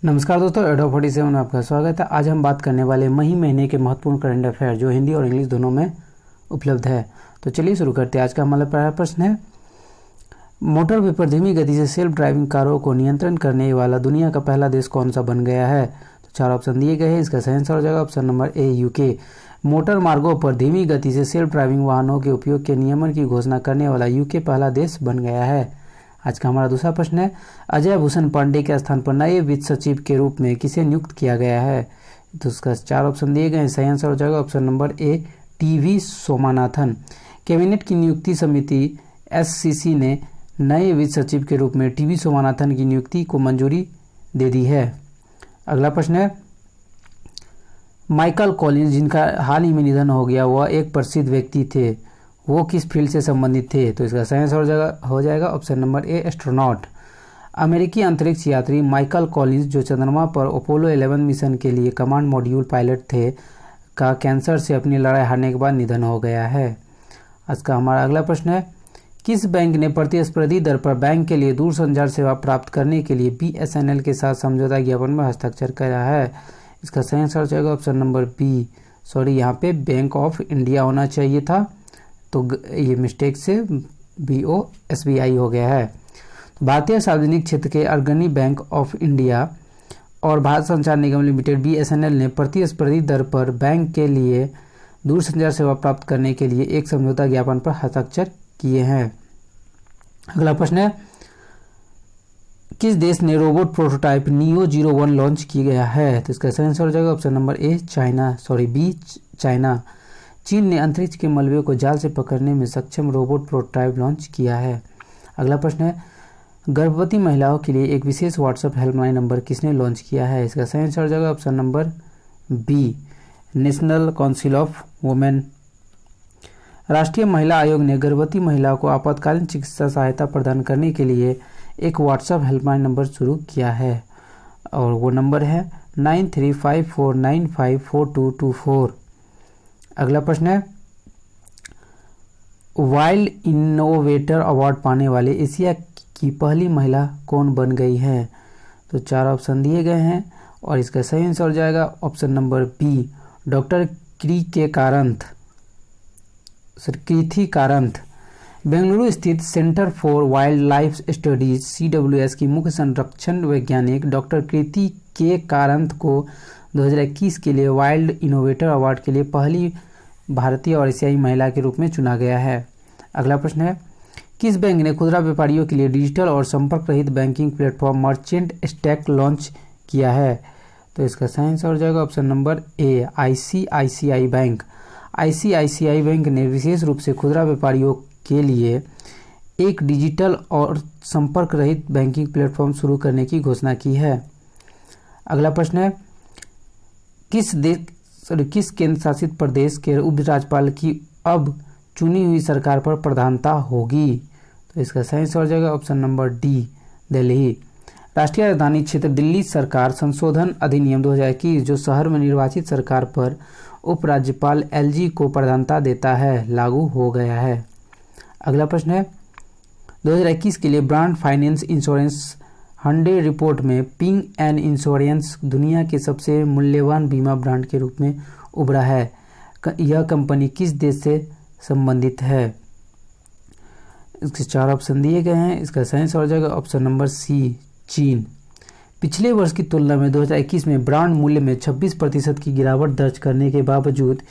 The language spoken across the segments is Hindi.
नमस्कार दोस्तों, एडो47 में आपका स्वागत है। आज हम बात करने वाले मई महीने के महत्वपूर्ण करंट अफेयर जो हिंदी और इंग्लिश दोनों में उपलब्ध है। तो चलिए शुरू करते हैं। आज का हमारा पहला प्रश्न है, मोटरवे पर धीमी गति से सेल्फ ड्राइविंग कारों को नियंत्रण करने वाला दुनिया का पहला देश कौन सा बन गया है? तो 4 ऑप्शन दिए गए हैं। इसका सही आंसर हो जाएगा ऑप्शन नंबर ए, यूके। मोटर मार्गों पर धीमी गति से सेल्फ ड्राइविंग वाहनों के उपयोग के नियमन की घोषणा करने वाला यूके पहला देश बन गया है। आज का हमारा दूसरा प्रश्न है, अजय भूषण पांडे के स्थान पर नए वित्त सचिव के रूप में किसे नियुक्त किया गया है? तो उसका 4 ऑप्शन दिए गए हैं। सही आंसर हो जाएगा option number A, TV Somanathan. Cabinet की नियुक्ति समिति एससीसी ने नए वित्त सचिव के रूप में टीवी सोमानाथन की नियुक्ति को मंजूरी दे दी है। अगला प्रश्न है, माइकल कॉलिंस जिनका हाल ही में निधन हो गया, वह एक प्रसिद्ध व्यक्ति थे, वो किस फील्ड से संबंधित थे? तो इसका सही आंसर हो जाएगा ऑप्शन नंबर ए, एस्ट्रोनॉट। अमेरिकी अंतरिक्ष यात्री माइकल कॉलिंस जो चंद्रमा पर अपोलो 11 मिशन के लिए कमांड मॉड्यूल पायलट थे का कैंसर से अपनी लड़ाई हारने के बाद निधन हो गया है। आज का हमारा अगला प्रश्न है, किस बैंक ने प्रतिस्पर्धी दर पर बैंक के लिए दूरसंचार सेवा प्राप्त करने के लिए बीएसएनएल के साथ समझौता ज्ञापन में हस्ताक्षर किया है? इसका सही आंसर हो जाएगा ऑप्शन नंबर बी, यहाँ पे बैंक ऑफ इंडिया होना चाहिए था, तो ये मिस्टेक से BOSBI हो गया है। भारतीय सार्वजनिक क्षेत्र के अग्रणी बैंक ऑफ इंडिया और भारत संचार निगम लिमिटेड BSNL ने प्रतिस्पर्धी दर पर बैंक के लिए दूरसंचार सेवा प्राप्त करने के लिए एक समझौता ज्ञापन पर हस्ताक्षर किए हैं। अगला प्रश्न है, किस देश ने रोबोट प्रोटोटाइप नियो 01 लॉन्च किया गया है? तो इसका सही आंसर हो जाएगा option number A, B, China. चीन ने अंतरिक्ष के मलबे को जाल से पकड़ने में सक्षम रोबोट प्रोटोटाइप लॉन्च किया है। अगला प्रश्न है, गर्भवती महिलाओं के लिए एक विशेष व्हाट्सएप हेल्पलाइन नंबर किसने लॉन्च किया है? इसका सही आंसर हो जाएगा option number B, national council of women. राष्ट्रीय महिला आयोग ने गर्भवती महिलाओं को आपातकालीन चिकित्सा सहायता प्रदान करने के लिए एक व्हाट्सएप हेल्पलाइन नंबर शुरू किया है और वो नंबर है 9354954224। अगला प्रश्न है, वाइल्ड इनोवेटर अवार्ड पाने वाले एशिया की पहली महिला कौन बन गई है? तो 4 ऑप्शन दिए गए हैं और इसका सही आंसर हो जाएगा ऑप्शन नंबर बी, डॉक्टर कृति कारंथ। बेंगलुरु स्थित centre for wild life studies CWS की मुख्य संरक्षण वैज्ञानिक डॉक्टर कृति कारंथ को 2021 के लिए वाइल्ड इनोवेटर अवार्ड के लिए पहली भारतीय और एशियाई महिला के रूप में चुना गया है। अगला प्रश्न है, किस बैंक ने खुदरा व्यापारियों के लिए डिजिटल और संपर्क रहित banking platform merchant stack launch किया है? तो इसका सही आंसर हो जाएगा ऑप्शन नंबर ए, ICICI बैंक। ICICI बैंक ने विशेष रूप से खुदरा व्यापारियों के लिए एक डिजिटल और संपर्क रहित बैंकिंग प्लेटफॉर्म शुरू करने की घोषणा की है। अगला प्रश्न है, किस केंद्र शासित प्रदेश के उपराज्यपाल की अब चुनी हुई सरकार पर प्रधानता होगी? तो इसका सही आंसर हो जाएगा ऑप्शन नंबर डी, दिल्ली। राष्ट्रीय राजधानी क्षेत्र दिल्ली सरकार संशोधन अधिनियम 2021 जो शहर में निर्वाचित सरकार पर उपराज्यपाल LG को प्रधानता देता है, लागू हो गया है। अगला प्रश्न है, 2021 के लिए ब्रांड फाइनेंस इंश्योरेंस 100 रिपोर्ट में पिंग एंड इंश्योरेंस दुनिया के सबसे मूल्यवान बीमा ब्रांड के रूप में उभरा है। यह कंपनी किस देश से संबंधित है? इसके 4 ऑप्शन दिए गए हैं। इसका सही आंसर हो जाएगा ऑप्शन नंबर सी, चीन। पिछले वर्ष की तुलना में 2021 में ब्रांड मूल्य में 26% की गिरावट दर्ज करने के बावजूद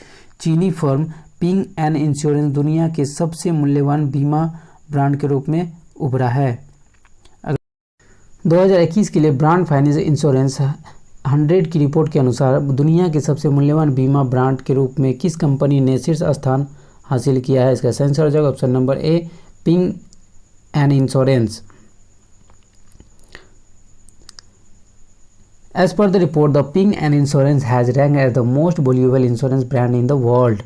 चीनी फर्म पिंग एंड इंश्योरेंस दुनिया के सबसे मूल्यवान बीमा ब्रांड के रूप में उभरा है। 2021 के लिए ब्रांड फाइनेंस इंश्योरेंस 100 की रिपोर्ट के अनुसार दुनिया के सबसे मूल्यवान बीमा ब्रांड के रूप में किस कंपनी ने शीर्ष स्थान हासिल किया है? इसका सही आंसर हो जाएगा option number A, ping and insurance. As per the report, the Ping and Insurance has ranked as the most valuable insurance brand in the world.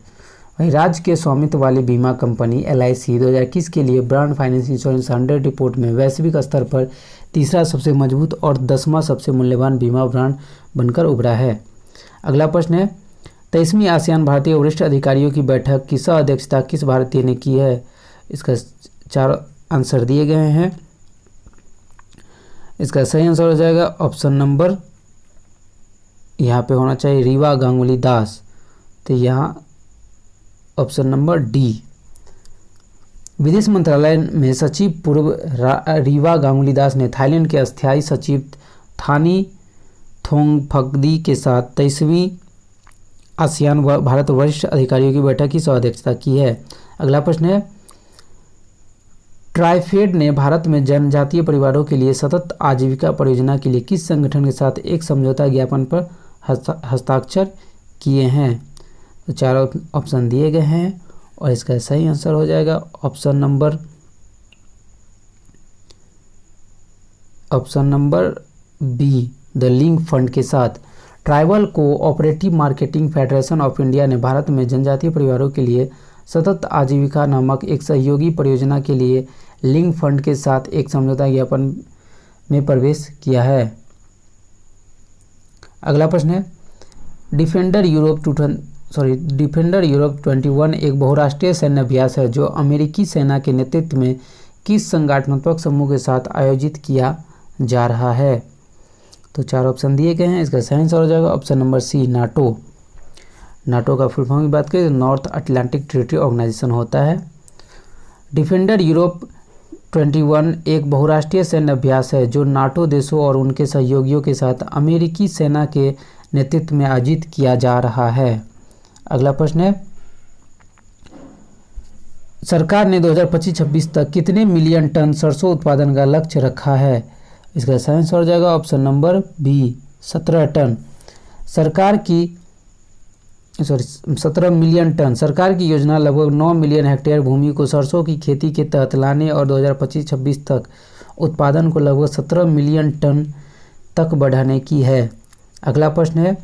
वहीं राज्य के स्वामित्व वाली बीमा कंपनी LIC 2021 के लिए ब्रांड फाइनेंस इंश्योरेंस 100 रिपोर्ट में वैश्विक स्तर पर तीसरा सबसे मजबूत और 10वां सबसे मूल्यवान बीमा ब्रांड बनकर उभरा है। अगला प्रश्न है, 23वीं आसियान भारतीय वरिष्ठ अधिकारियों की बैठक की सह अध्यक्षता किस भारतीय ने की है? इसका 4 आंसर दिए गए हैं। इसका सही आंसर हो जाएगा ऑप्शन नंबर यहाँ पे होना चाहिए रीवा गांगुली दास, तो यहाँ ऑप्शन नंबर डी। विदेश मंत्रालय में सचिव पूर्व रीवा गांगुली दास ने थाईलैंड के अस्थायी सचिव थानी थोंगफकदी के साथ 23वीं आसियान भारत वरिष्ठ अधिकारियों की बैठक की अध्यक्षता की है। अगला प्रश्न है, ट्राइफेड ने भारत में जनजातीय परिवारों के लिए सतत आजीविका परियोजना के लिए किस संगठन के साथ एक समझौता ज्ञापन पर हस्ताक्षर किए हैं? तो 4 ऑप्शन दिए गए हैं और इसका सही आंसर हो जाएगा option number B, the link fund के साथ। Tribal cooperative marketing federation of India ने भारत में जनजातीय परिवारों के लिए सतत आजीविका नामक एक सहयोगी परियोजना के लिए लिंक फंड के साथ एक समझौता ज्ञापन में प्रवेश किया है। अगला प्रश्न है, डिफेंडर यूरोप 21 एक बहुराष्ट्रीय सैन्य अभ्यास है जो अमेरिकी सेना के नेतृत्व में किस संगठनात्मक समूह के साथ आयोजित किया जा रहा है? तो 4 ऑप्शन दिए गए हैं, इसका सही आंसर हो जाएगा option number C, NATO. NATO का फुल फॉर्म की बात करें तो नॉर्थ अटलांटिक ट्रीटी ऑर्गेनाइजेशन होता है। डिफेंडर यूरोप 21 एक बहुराष्ट्रीय सैन्य अभ्यास है जो नाटो देशों और उनके सहयोगियों के साथ अमेरिकी सेना के नेतृत्व में आयोजित किया जा रहा है। अगला प्रश्न है, सरकार ने 2025-26 तक कितने मिलियन टन सरसों उत्पादन का लक्ष्य रखा है? इसका सही आंसर हो जाएगा option number B, 17 ton. 17 million ton. सरकार की योजना लगभग 9 मिलियन हेक्टेयर भूमि को सरसों की खेती के तहत लाने और 2025-26 तक उत्पादन को लगभग 17 मिलियन टन तक बढ़ाने की है। अगला प्रश्न है,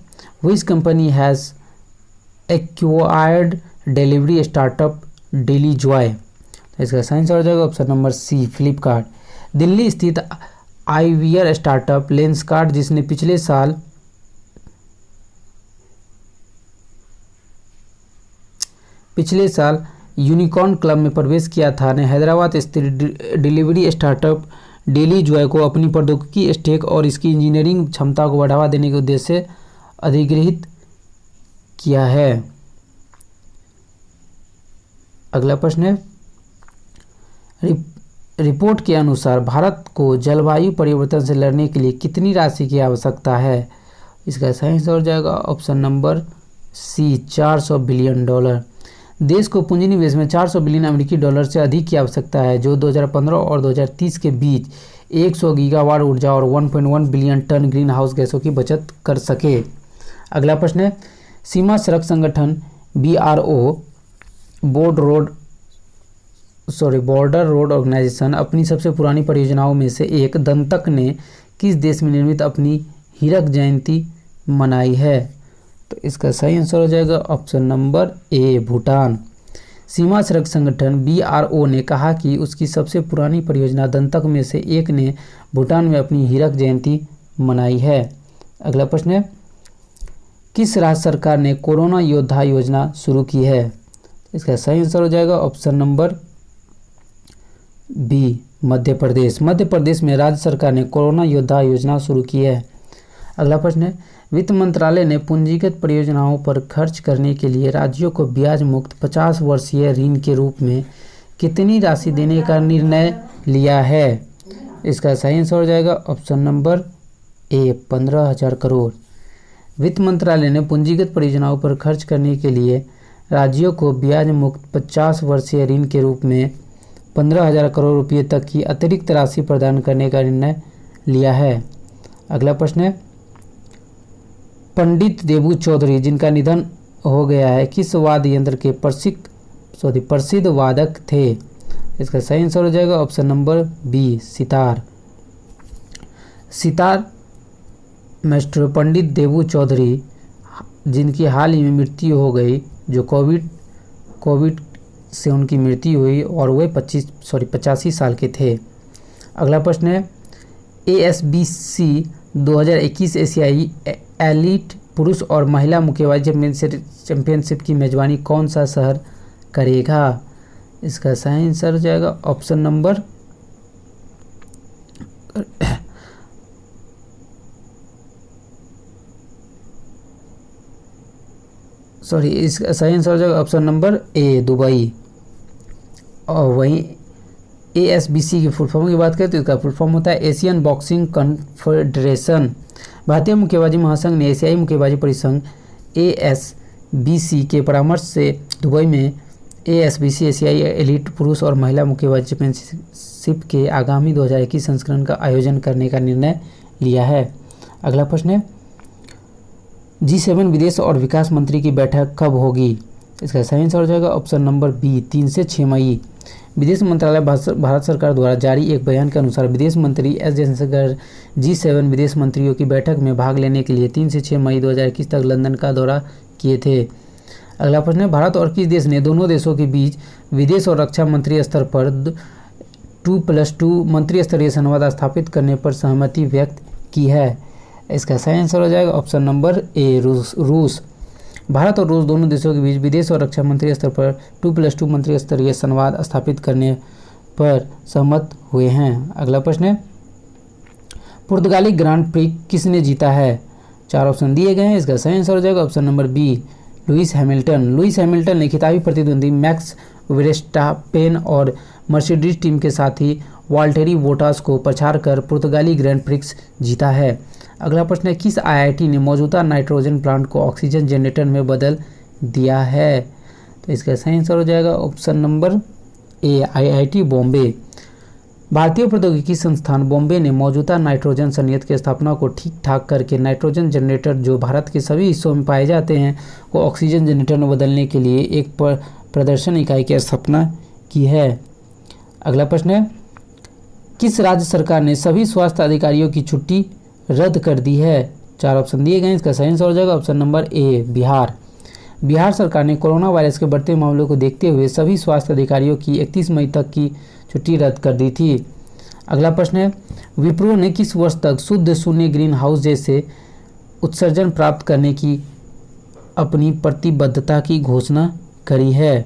which company has acquired delivery startup Daily Joy? इसका सही आंसर हो जाएगा option number C, Flipkart. Delhi स्थित आईवीआर स्टार्टअप लेंसकार्ट जिसने पिछले साल यूनिकॉर्न क्लब में प्रवेश किया था, ने हैदराबाद स्थित डिलीवरी स्टार्टअप डेली जॉय को अपनी प्रौद्योगिकी स्टैक और इसकी इंजीनियरिंग क्षमता को बढ़ावा देने के उद्देश्य से अधिग्रहित किया है। अगला प्रश्न है, रिपोर्ट के अनुसार भारत को जलवायु परिवर्तन से लड़ने के लिए कितनी राशि की आवश्यकता है? इसका सही आंसर हो जाएगा ऑप्शन नंबर सी, $400 बिलियन। देश को पूंजी निवेश में 400 बिलियन अमेरिकी डॉलर से अधिक की आवश्यकता है जो 2015 और 2030 के बीच 100 गीगावाट ऊर्जा और 1.1 बिलियन टन ग्रीन हाउस गैसों की बचत कर सके। अगला प्रश्न है, सीमा सड़क संगठन BRO बॉर्डर रोड ऑर्गेनाइजेशन अपनी सबसे पुरानी परियोजनाओं में से एक दंतक ने किस देश में निर्मित अपनी हीरक जयंती मनाई है? तो इसका सही आंसर हो जाएगा ऑप्शन नंबर ए, भूटान। सीमा सड़क संगठन BRO ने कहा कि उसकी सबसे पुरानी परियोजना दंतक में से एक ने भूटान में अपनी हीरक जयंती मनाई है। अगला प्रश्न है, किस राज्य सरकार ने कोरोना योद्धा योजना शुरू की है? इसका सही आंसर हो जाएगा option number B, Madhya Pradesh. Madhya Pradesh में राज्य सरकार ने कोरोना योद्धा योजना शुरू की है। अगला प्रश्न है, वित्त मंत्रालय ने पूंजीगत परियोजनाओं पर खर्च करने के लिए राज्यों को ब्याज मुक्त 50 वर्षीय ऋण के रूप में कितनी राशि देने का निर्णय लिया है? इसका सही आंसर हो जाएगा ऑप्शन नंबर ए, 15,000 करोड़। वित्त मंत्रालय ने पूंजीगत परियोजनाओं पर खर्च करने के लिए राज्यों को ब्याज मुक्त 50 वर्षीय ऋण के रूप में 15,000 करोड़ रुपये तक की अतिरिक्त राशि प्रदान करने का निर्णय लिया है। अगला प्रश्न है, पंडित देबू चौधरी जिनका निधन हो गया है किस वाद्य यंत्र के प्रसिद्ध वादक थे? इसका सही आंसर हो जाएगा option number B, sitar. Sitar master Pandit Debu Chaudhuri जिनकी हाल ही में मृत्यु हो गई, जो कोविड से उनकी मृत्यु हुई और वे 85 साल के थे। अगला प्रश्न है, ASBC 2021 एशियाई एलीट पुरुष और महिला मुक्केबाजी चैंपियनशिप की मेजबानी कौन सा शहर करेगा? इसका सही आंसर हो जाएगा ऑप्शन नंबर सॉरी, इसका सही आंसर हो जाएगा ऑप्शन नंबर ए, दुबई। और वहीं ASBC की फुल फॉर्म की बात करें तो इसका फुल फॉर्म होता है एशियन बॉक्सिंग कॉन्फेडरेशन। भारतीय मुक्केबाजी महासंघ ने एशियाई मुक्केबाजी परिसंघ ASBC के परामर्श से दुबई में ASBC एशियाई एलीट पुरुष और महिला मुक्केबाजी चैंपियनशिप के आगामी 2021 संस्करण का आयोजन करने का निर्णय लिया है। अगला प्रश्न है, G7 विदेश और विकास मंत्री की बैठक कब होगी? इसका सही आंसर हो जाएगा ऑप्शन नंबर बी, 3 से 6 मई। विदेश मंत्रालय भारत सरकार द्वारा जारी एक बयान के अनुसार विदेश मंत्री एस जयशंकर G7 विदेश मंत्रियों की बैठक में भाग लेने के लिए 3 से 6 मई 2021 तक लंदन का दौरा किए थे। अगला प्रश्न है, भारत और किस देश ने दोनों देशों के बीच विदेश और रक्षा मंत्री स्तर पर 2+2 मंत्री स्तरीय संवाद स्थापित करने पर सहमति व्यक्त की है? इसका सही आंसर हो जाएगा ऑप्शन नंबर ए, रूस। भारत और रूस दोनों देशों के बीच विदेश और रक्षा मंत्री स्तर पर 2+2 मंत्री स्तरीय संवाद स्थापित करने पर सहमत हुए हैं। अगला प्रश्न है, पुर्तगाली ग्रांड प्रिक्स किसने जीता है? 4 ऑप्शन दिए गए हैं। इसका सही आंसर हो जाएगा option number B, Lewis Hamilton. Lewis Hamilton ने खिताबी प्रतिद्वंदी मैक्स वर्स्टैपेन और मर्सिडीज टीम के साथी वाल्टेरी बोटास को पछाड़ कर पुर्तगाली ग्रैंड प्रिक्स जीता है। अगला प्रश्न है, किस IIT ने मौजूदा नाइट्रोजन प्लांट को ऑक्सीजन जनरेटर में बदल दिया है? तो इसका सही आंसर हो जाएगा ऑप्शन नंबर ए, IIT बॉम्बे। भारतीय प्रौद्योगिकी संस्थान बॉम्बे ने मौजूदा नाइट्रोजन संयंत्र की स्थापना को ठीक ठाक करके नाइट्रोजन जनरेटर जो भारत के सभी हिस्सों में पाए जाते हैं को ऑक्सीजन जनरेटर में बदलने के लिए एक प्रदर्शन इकाई की स्थापना की है। अगला प्रश्न है, किस राज्य सरकार ने सभी स्वास्थ्य अधिकारियों की छुट्टी रद्द कर दी है? 4 ऑप्शन दिए गए हैं। इसका सही आंसर हो जाएगा ऑप्शन नंबर ए, बिहार। बिहार सरकार ने कोरोना वायरस के बढ़ते मामलों को देखते हुए सभी स्वास्थ्य अधिकारियों की 31 मई तक की छुट्टी रद्द कर दी थी। अगला प्रश्न है, विप्रो ने किस वर्ष तक शुद्ध शून्य ग्रीन हाउस जैसे उत्सर्जन प्राप्त करने की अपनी प्रतिबद्धता की घोषणा करी है?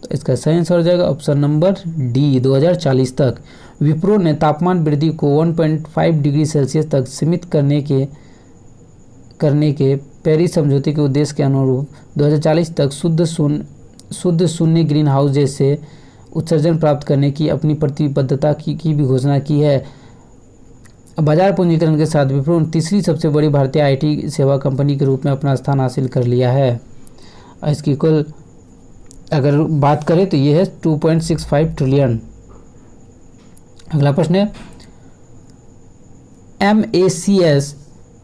तो इसका सही आंसर हो जाएगा ऑप्शन नंबर डी, 2040 तक। विप्रो ने तापमान वृद्धि को 1.5 डिग्री सेल्सियस तक सीमित करने के पेरिस समझौते के उद्देश्य के अनुरूप 2040 तक शुद्ध शून्य ग्रीन हाउस जैसे उत्सर्जन प्राप्त करने की अपनी प्रतिबद्धता की भी घोषणा की है। बाजार पूंजीकरण के साथ विप्रो ने तीसरी सबसे बड़ी भारतीय IT सेवा कंपनी के रूप में अपना स्थान हासिल कर लिया है। इसकी कुल अगर बात करें तो ये है 2.65 ट्रिलियन। अगला प्रश्न है, MACS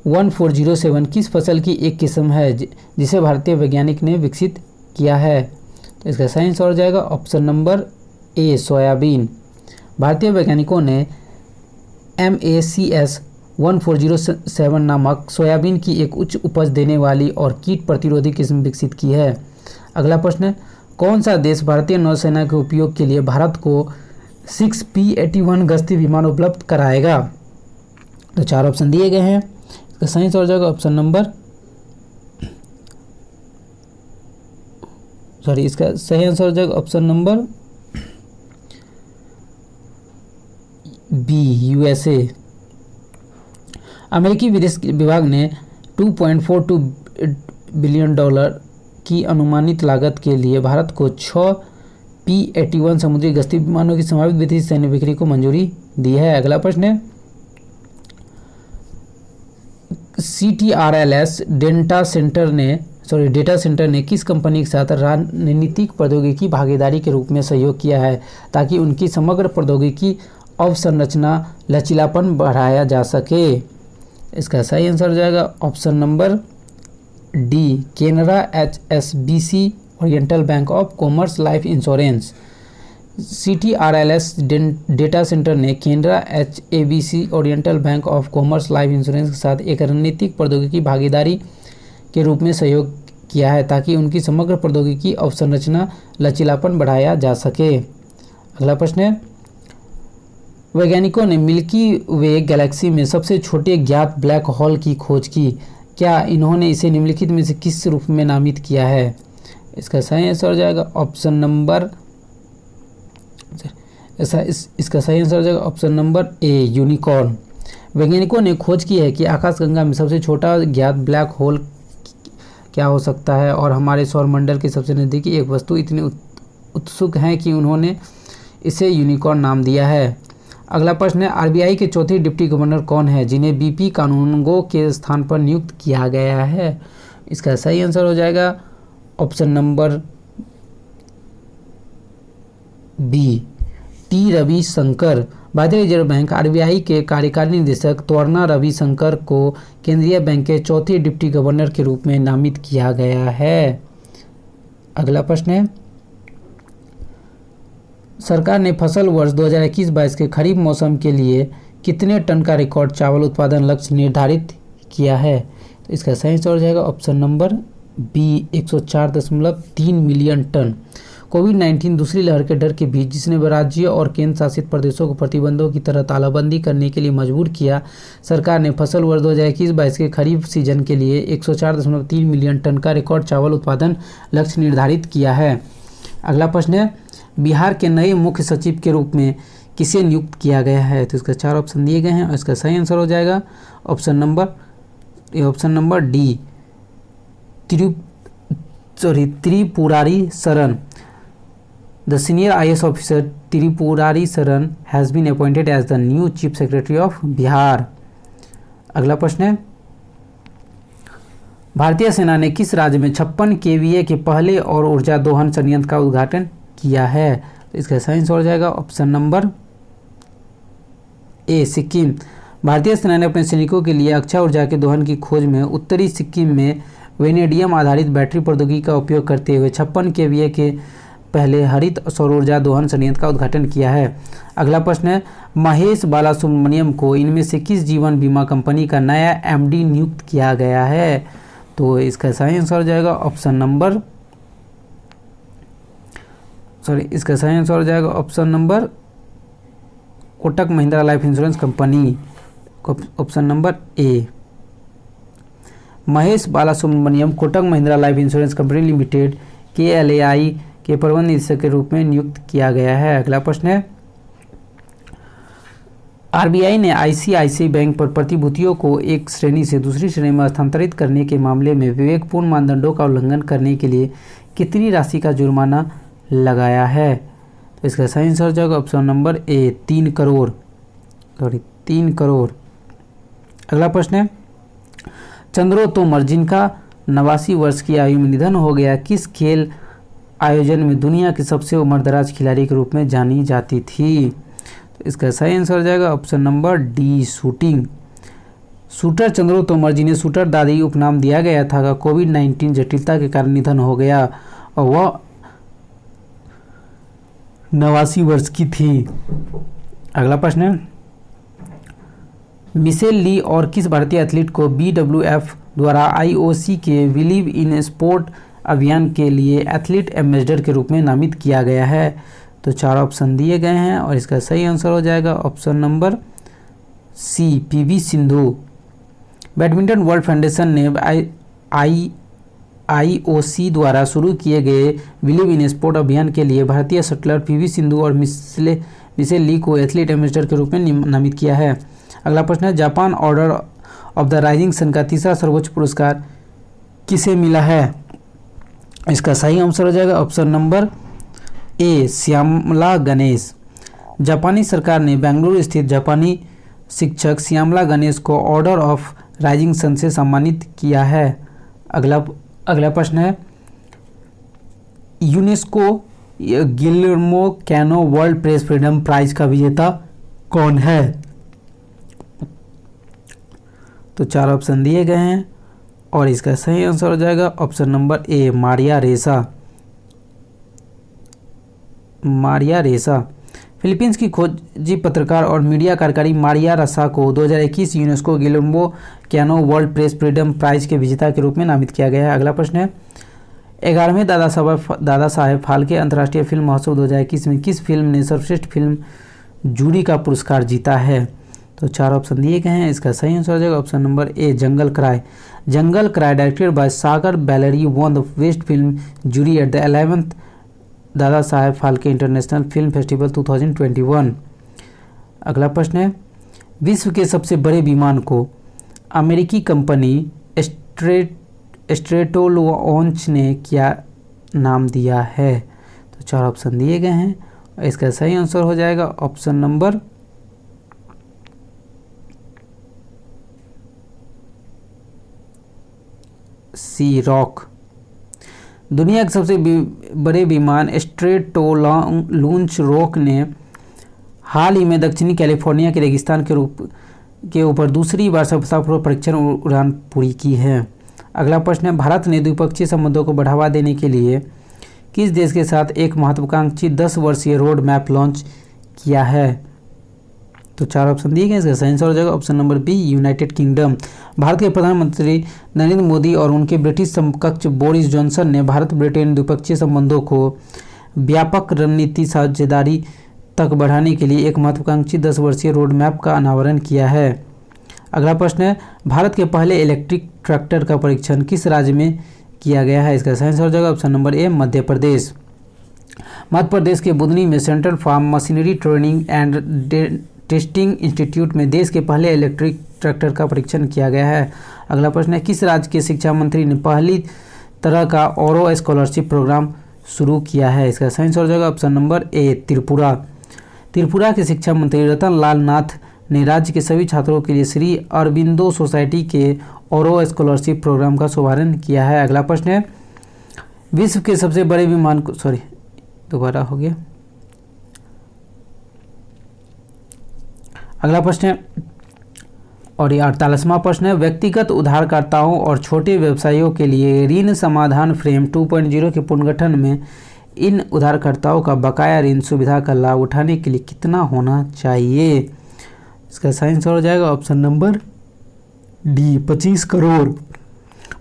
1407 किस फसल की एक किस्म है जिसे भारतीय वैज्ञानिक ने विकसित किया है? तो इसका सही आंसर हो जाएगा ऑप्शन नंबर ए, सोयाबीन। भारतीय वैज्ञानिकों ने MACS 1407 नामक सोयाबीन की एक उच्च उपज देने वाली और कीट प्रतिरोधी किस्म विकसित की है। अगला प्रश्न है, कौन सा देश भारतीय नौसेना के उपयोग के लिए भारत को 6 P-81 गश्ती विमान उपलब्ध कराएगा? तो 4 ऑप्शन दिए गए हैं। इसका सही आंसर हो जाएगा ऑप्शन नंबर इसका सही आंसर हो जाएगा ऑप्शन नंबर बी, USA। अमेरिकी विदेश विभाग ने $2.42 बिलियन की अनुमानित लागत के लिए भारत को 6 P-81 समुद्री गश्ती विमानों की संभावित विदेशी सैन्य बिक्री को मंजूरी दी है। अगला प्रश्न है, CTRLS डेटा सेंटर ने किस कंपनी के साथ रणनीतिक प्रौद्योगिकी भागीदारी के रूप में सहयोग किया है ताकि उनकी समग्र प्रौद्योगिकी अवसंरचना लचीलापन बढ़ाया जा सके? इसका सही आंसर हो जाएगा option number D, Canara HSBC Oriental Bank of Commerce Life Insurance. CTRLS data centre ने Canara HSBC Oriental Bank of Commerce Life Insurance के साथ एक रणनीतिक प्रौद्योगिकी भागीदारी के रूप में सहयोग किया है ताकि उनकी समग्र प्रौद्योगिकी अवसंरचना लचीलापन बढ़ाया जा सके। अगला प्रश्न है, वैज्ञानिकों ने मिल्की वे गैलेक्सी में सबसे छोटे ज्ञात ब्लैक होल की खोज की। क्या इन्होंने इसे निम्नलिखित में से किस रूप में नामित किया है? इसका सही आंसर हो जाएगा ऑप्शन नंबर इसका सही आंसर हो जाएगा ऑप्शन नंबर ए, यूनिकॉर्न। वैज्ञानिकों ने खोज की है कि आकाशगंगा में सबसे छोटा ज्ञात ब्लैक होल क्या हो सकता है, और हमारे सौरमंडल के सबसे नज़दीकी एक वस्तु इतनी उत्सुक हैं कि उन्होंने इसे यूनिकॉर्न नाम दिया है। अगला प्रश्न है, आरबीआई के चौथे डिप्टी गवर्नर कौन है जिन्हें बीपी कानूनगो के स्थान पर नियुक्त किया गया है? इसका सही आंसर हो जाएगा option number B, T Ravishankar. भारतीय रिजर्व बैंक आरबीआई के कार्यकारी निदेशक त्वरना रविशंकर को केंद्रीय बैंक के चौथे डिप्टी गवर्नर के रूप में नामित किया गया है। अगला प्रश्न है, सरकार ने फसल वर्ष 2021-22 के खरीफ मौसम के लिए कितने टन का रिकॉर्ड चावल उत्पादन लक्ष्य निर्धारित किया है? तो इसका सही आंसर हो जाएगा option number B, 104.3 million ton. कोविड-19 दूसरी लहर के डर के बीच जिसने राज्य और केंद्र शासित प्रदेशों को प्रतिबंधों की तरह तालाबंदी करने के लिए मजबूर किया, सरकार ने फसल वर्ष 2021-22 के खरीफ सीजन के लिए 104.3 मिलियन टन का रिकॉर्ड चावल उत्पादन लक्ष्य निर्धारित किया है। अगला प्रश्न है, बिहार के नए मुख्य सचिव के रूप में किसे नियुक्त किया गया है? तो इसका 4 ऑप्शन दिए गए हैं और इसका सही आंसर हो जाएगा option number D, Tripurari Sharan. The senior IAS officer Tripurari Sharan has been appointed as the new Chief Secretary of Bihar. अगला प्रश्न है, भारतीय सेना ने किस राज्य में 56 केवीए के पहले और ऊर्जा दोहन संयंत्र का उद्घाटन किया है? तो इसका सही आंसर हो जाएगा ऑप्शन नंबर ए, सिक्किम। भारतीय सेना ने अपने सैनिकों के लिए अक्षय ऊर्जा के दोहन की खोज में उत्तरी सिक्किम में वेनेडियम आधारित बैटरी प्रौद्योगिकी का उपयोग करते हुए 56 केवीए के पहले हरित सौर ऊर्जा दोहन संयंत्र का उद्घाटन किया है। अगला प्रश्न है, महेश बालासुब्रमण्यम को इनमें से किस जीवन बीमा कंपनी का नया एमडी नियुक्त किया गया है? तो इसका सही आंसर हो जाएगा option number Kotak Mahindra life insurance company, option number A. Mahesh Balasubramanyam Kotak Mahindra life insurance company limited KLAI के प्रबंध निदेशक के रूप में नियुक्त किया गया है। अगला प्रश्न है, आरबीआई ने आईसीआईसीआई बैंक पर प्रतिभूतियों को एक श्रेणी से दूसरी श्रेणी में स्थानांतरित करने के मामले में विवेकपूर्ण मानदंडों का उल्लंघन करने के लिए कितनी राशि का जुर्माना लगाया है? तो इसका सही आंसर हो जाएगा ऑप्शन नंबर ए, 3 करोड़। अगला प्रश्न है, चंद्रो तोमर जिनका 89 वर्ष की आयु में निधन हो गया, किस खेल आयोजन में दुनिया की सबसे उम्रदराज खिलाड़ी के रूप में जानी जाती थी? तो इसका सही आंसर हो जाएगा option number D, shooting. Shooter Chandro Tomar जिन्हें शूटर दादी उपनाम दिया गया था का कोविड-19 जटिलता के कारण निधन हो गया और वह 89 वर्ष की थी। अगला प्रश्न है, मिशेल ली और किस भारतीय एथलीट को BWF द्वारा IOC के बिलीव इन स्पोर्ट अभियान के लिए एथलीट एम्बेसडर के रूप में नामित किया गया है? तो 4 ऑप्शन दिए गए हैं और इसका सही आंसर हो जाएगा option number C, PV Sindhu. Badminton world federation ने IOC द्वारा शुरू किए गए बिलीव इन स्पोर्ट अभियान के लिए भारतीय शटलर PV सिंधु और मिशेल ली को एथलीट एम्बेसडर के रूप में नामित किया है। अगला प्रश्न है, Japan order of the rising sun का तीसरा सर्वोच्च पुरस्कार किसे मिला है? इसका सही आंसर हो जाएगा option number A, Shyamala Ganesh. जापानी सरकार ने बेंगलुरु स्थित जापानी शिक्षक श्यामला गणेश को ऑर्डर ऑफ राइजिंग सन से सम्मानित किया है। अगला प्रश्न है, UNESCO Guillermo Cano World Press Freedom Prize का विजेता कौन है? तो 4 ऑप्शन दिए गए हैं और इसका सही आंसर हो जाएगा ऑप्शन नंबर ए, मारिया रेसा। फिलीपींस की खोजी पत्रकार और मीडिया कार्यकारी मारिया रेसा को 2021 UNESCO Guillermo Cano World Press Freedom Prize के विजेता के रूप में नामित किया गया है। अगला प्रश्न है, 11वें दादा साहेब फाल्के अंतर्राष्ट्रीय फिल्म महोत्सव 2021 में किस फिल्म ने सर्वश्रेष्ठ फिल्म जूरी का पुरस्कार जीता है? तो 4 ऑप्शन दिए गए हैं, इसका सही आंसर हो जाएगा option number A, Jungle Cry directed by Sagar Ballary won the best film jury at the 11th Dada Saheb Phalke international film festival 2021। अगला प्रश्न है, विश्व के सबसे बड़े विमान को अमेरिकी कंपनी स्ट्रेटोलोन्च ने क्या नाम दिया है? तो 4 ऑप्शन दिए गए हैं। इसका सही आंसर हो जाएगा ऑप्शन नंबर सी, रॉक। दुनिया के सबसे बड़े विमान स्ट्रेटोलोन्च रॉक ने हाल ही में दक्षिणी कैलिफोर्निया के रेगिस्तान के ऊपर दूसरी बार सफलतापूर्वक परीक्षण उड़ान पूरी की है। अगला प्रश्न है, भारत ने द्विपक्षीय संबंधों को बढ़ावा देने के लिए किस देश के साथ एक महत्वाकांक्षी 10 वर्षीय रोड मैप लॉन्च किया है? तो 4 ऑप्शन दिए गए। इसका सही आंसर हो जाएगा option number B, United Kingdom. Bharat के प्रधानमंत्री नरेंद्र मोदी और उनके ब्रिटिश समकक्ष बोरिस जॉनसन ने भारत ब्रिटेन द्विपक्षीय संबंधों को व्यापक रणनीति साझेदारी तक बढ़ाने के लिए एक महत्वाकांक्षी 10 वर्षीय रोड मैप का अनावरण किया है। अगला प्रश्न है, भारत के पहले इलेक्ट्रिक ट्रैक्टर का परीक्षण किस राज्य में किया गया है? इसका सही आंसर हो जाएगा ऑप्शन नंबर ए, मध्य प्रदेश। मध्य प्रदेश के बुधनी में central farm machinery training and testing institute में देश के पहले इलेक्ट्रिक ट्रैक्टर का परीक्षण किया गया है। अगला प्रश्न है, किस राज्य के शिक्षा मंत्री ने पहली तरह का ऑरो स्कॉलरशिप प्रोग्राम शुरू किया है? इसका सही आंसर हो जाएगा ऑप्शन नंबर ए, त्रिपुरा। त्रिपुरा के शिक्षा मंत्री रतन लाल नाथ ने राज्य के सभी छात्रों के लिए श्री अरबिंदो सोसाइटी के ऑरो स्कॉलरशिप प्रोग्राम का शुभारंभ किया है। अगला प्रश्न है, विश्व के सबसे बड़े विमान को दोबारा हो गया। अगला प्रश्न है और ये 48वां प्रश्न है, व्यक्तिगत उधारकर्ताओं और छोटे व्यवसायियों के लिए ऋण समाधान फ्रेम 2.0 के पुनर्गठन में इन उधारकर्ताओं का बकाया ऋण सुविधा का लाभ उठाने के लिए कितना होना चाहिए? इसका सही आंसर हो जाएगा option number D, 25 crore.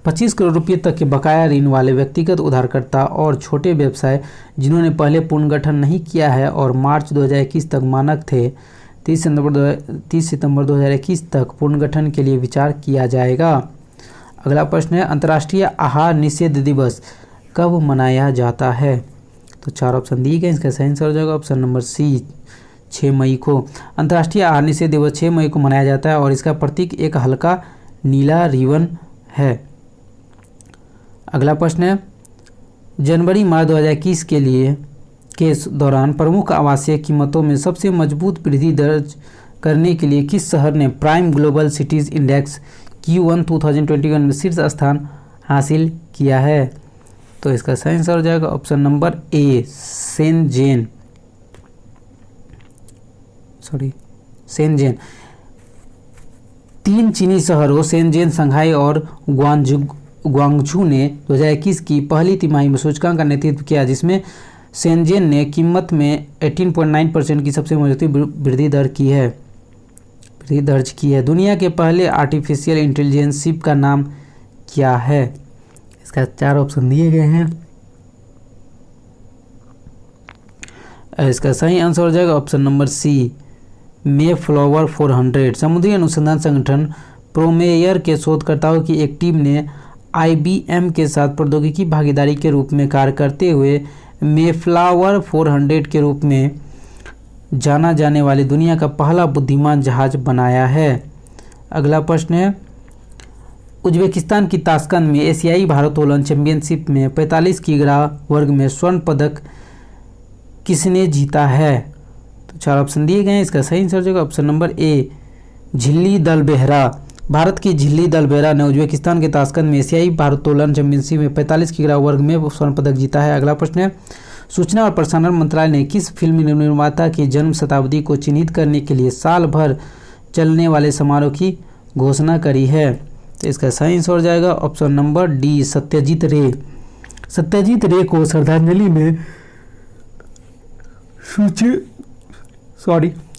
25 crore रुपये तक के बकाया ऋण वाले व्यक्तिगत उधारकर्ता और छोटे व्यवसाय जिन्होंने पहले पुनर्गठन नहीं किया है और मार्च 2021 तक मानक थे 30 सितंबर 2021 तक पुनर्गठन के लिए विचार किया जाएगा। अगला प्रश्न है, अंतर्राष्ट्रीय आहार निषेध दिवस कब मनाया जाता है? तो 4 ऑप्शन दिए गए। इसका सही आंसर हो जाएगा ऑप्शन नंबर सी, 6 मई को। अंतर्राष्ट्रीय आहार निषेध दिवस 6 मई को मनाया जाता है और इसका प्रतीक एक हल्का नीला रिबन है। अगला प्रश्न है, जनवरी मार्च 2021 के दौरान प्रमुख आवासीय कीमतों में सबसे मजबूत वृद्धि दर्ज करने के लिए किस शहर ने prime global cities index Q1 2021 में शीर्ष स्थान हासिल किया है? तो इसका सही आंसर हो जाएगा ऑप्शन नंबर ए, शेनज़ेन। तीन चीनी शहरों शेनज़ेन, शंघाई और ग्वांगझू ने 2021 की पहली तिमाही में सूचकांक का नेतृत्व किया, जिसमें शेनज़ेन ने कीमत में 18.9% की सबसे मजबूत वृद्धि दर्ज की है। दुनिया के पहले आर्टिफिशियल इंटेलिजेंस शिप का नाम क्या है? इसका 4 ऑप्शन दिए गए हैं। इसका सही आंसर हो जाएगा ऑप्शन नंबर सी, मेफ्लावर 400। समुद्री अनुसंधान संगठन प्रोमेयर के शोधकर्ताओं की एक टीम ने IBM के साथ प्रौद्योगिकी भागीदारी के रूप में कार्य करते हुए मेफ्लावर 400 के रूप में जाना जाने वाली दुनिया का पहला बुद्धिमान जहाज बनाया है। अगला प्रश्न है, उज्बेकिस्तान की ताशकंद में एशियाई भारोत्तोलन चैंपियनशिप में 45 किग्रा वर्ग में स्वर्ण पदक किसने जीता है? तो 4 ऑप्शन दिए गए हैं। इसका सही आंसर होगा ऑप्शन नंबर ए, झिल्ली दल बेहरा। भारत की झिल्ली दल बेहरा ने उज्बेकिस्तान के ताशकंद में एशियाई भारोत्तोलन चैंपियनशिप में 45 किग्रा वर्ग में स्वर्ण पदक जीता है। अगला प्रश्न है, सूचना और प्रसारण मंत्रालय ने किस फिल्म निर्माता की जन्म शताब्दी को चिन्हित करने के लिए साल भर चलने वाले समारोह की घोषणा करी है? तो इसका सही आंसर हो जाएगा ऑप्शन नंबर डी, सत्यजीत रे। सत्यजीत रे को श्रद्धांजलि में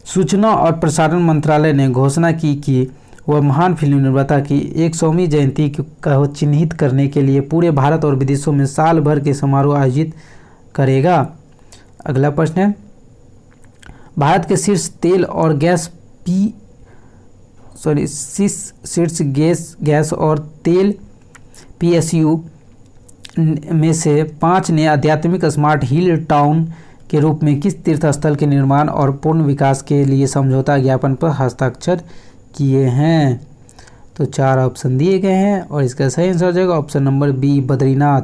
सूचना और प्रसारण मंत्रालय ने घोषणा की कि वह महान फिल्म निर्माता की 100वीं जयंती को चिन्हित करने के लिए पूरे भारत और विदेशों में साल भर के समारोह आयोजित करेगा। अगला प्रश्न है, भारत के शीर्ष तेल और गैस शीर्ष गैस और तेल PSU में से 5 ने आध्यात्मिक स्मार्ट हिल टाउन के रूप में किस तीर्थ स्थल के निर्माण और पूर्ण विकास के लिए समझौता ज्ञापन पर हस्ताक्षर किए हैं? तो 4 ऑप्शन दिए गए हैं और इसका सही आंसर हो जाएगा option number B, Badrinath.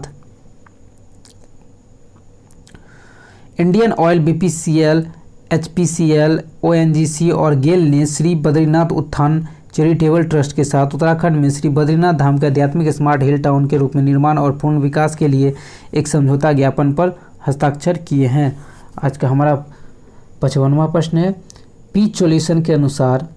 Indian oil, BPCL, HPCL, ONGC और गेल ने श्री बद्रीनाथ उत्थान चैरिटेबल ट्रस्ट के साथ उत्तराखंड में श्री बद्रीनाथ धाम के आध्यात्मिक स्मार्ट हिल टाउन के रूप में निर्माण और पूर्ण विकास के लिए एक समझौता ज्ञापन पर हस्ताक्षर किए हैं। आज का हमारा 55वां प्रश्न है, पीच सॉल्यूशन के अनुसार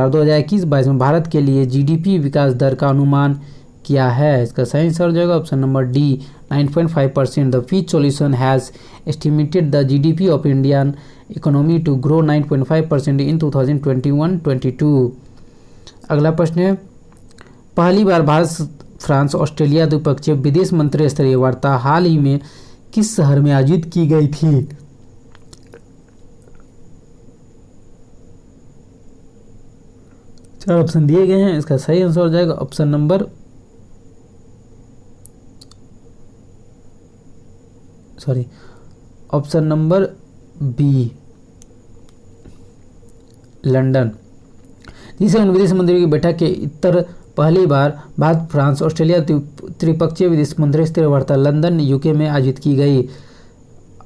2021-22 में भारत के लिए जीडीपी विकास दर का अनुमान क्या है? इसका सही आंसर हो जाएगा option number D, 9.5%। The peach solution has estimated the GDP of Indian economy to grow 9.5% in 2021-22। अगला प्रश्न है, पहली बार भारत फ्रांस ऑस्ट्रेलिया द्विपक्षीय विदेश मंत्री स्तरीय वार्ता हाल ही में किस शहर में आयोजित की गई थी? चार ऑप्शन दिए गए हैं, इसका सही आंसर हो जाएगा ऑप्शन नंबर बी, लंदन। जिसे उन विदेश मंत्रियों की बैठक के इतर पहली बार भारत फ्रांस ऑस्ट्रेलिया त्रिपक्षीय विदेश मंत्री स्तरीय वार्ता लंदन यूके में आयोजित की गई।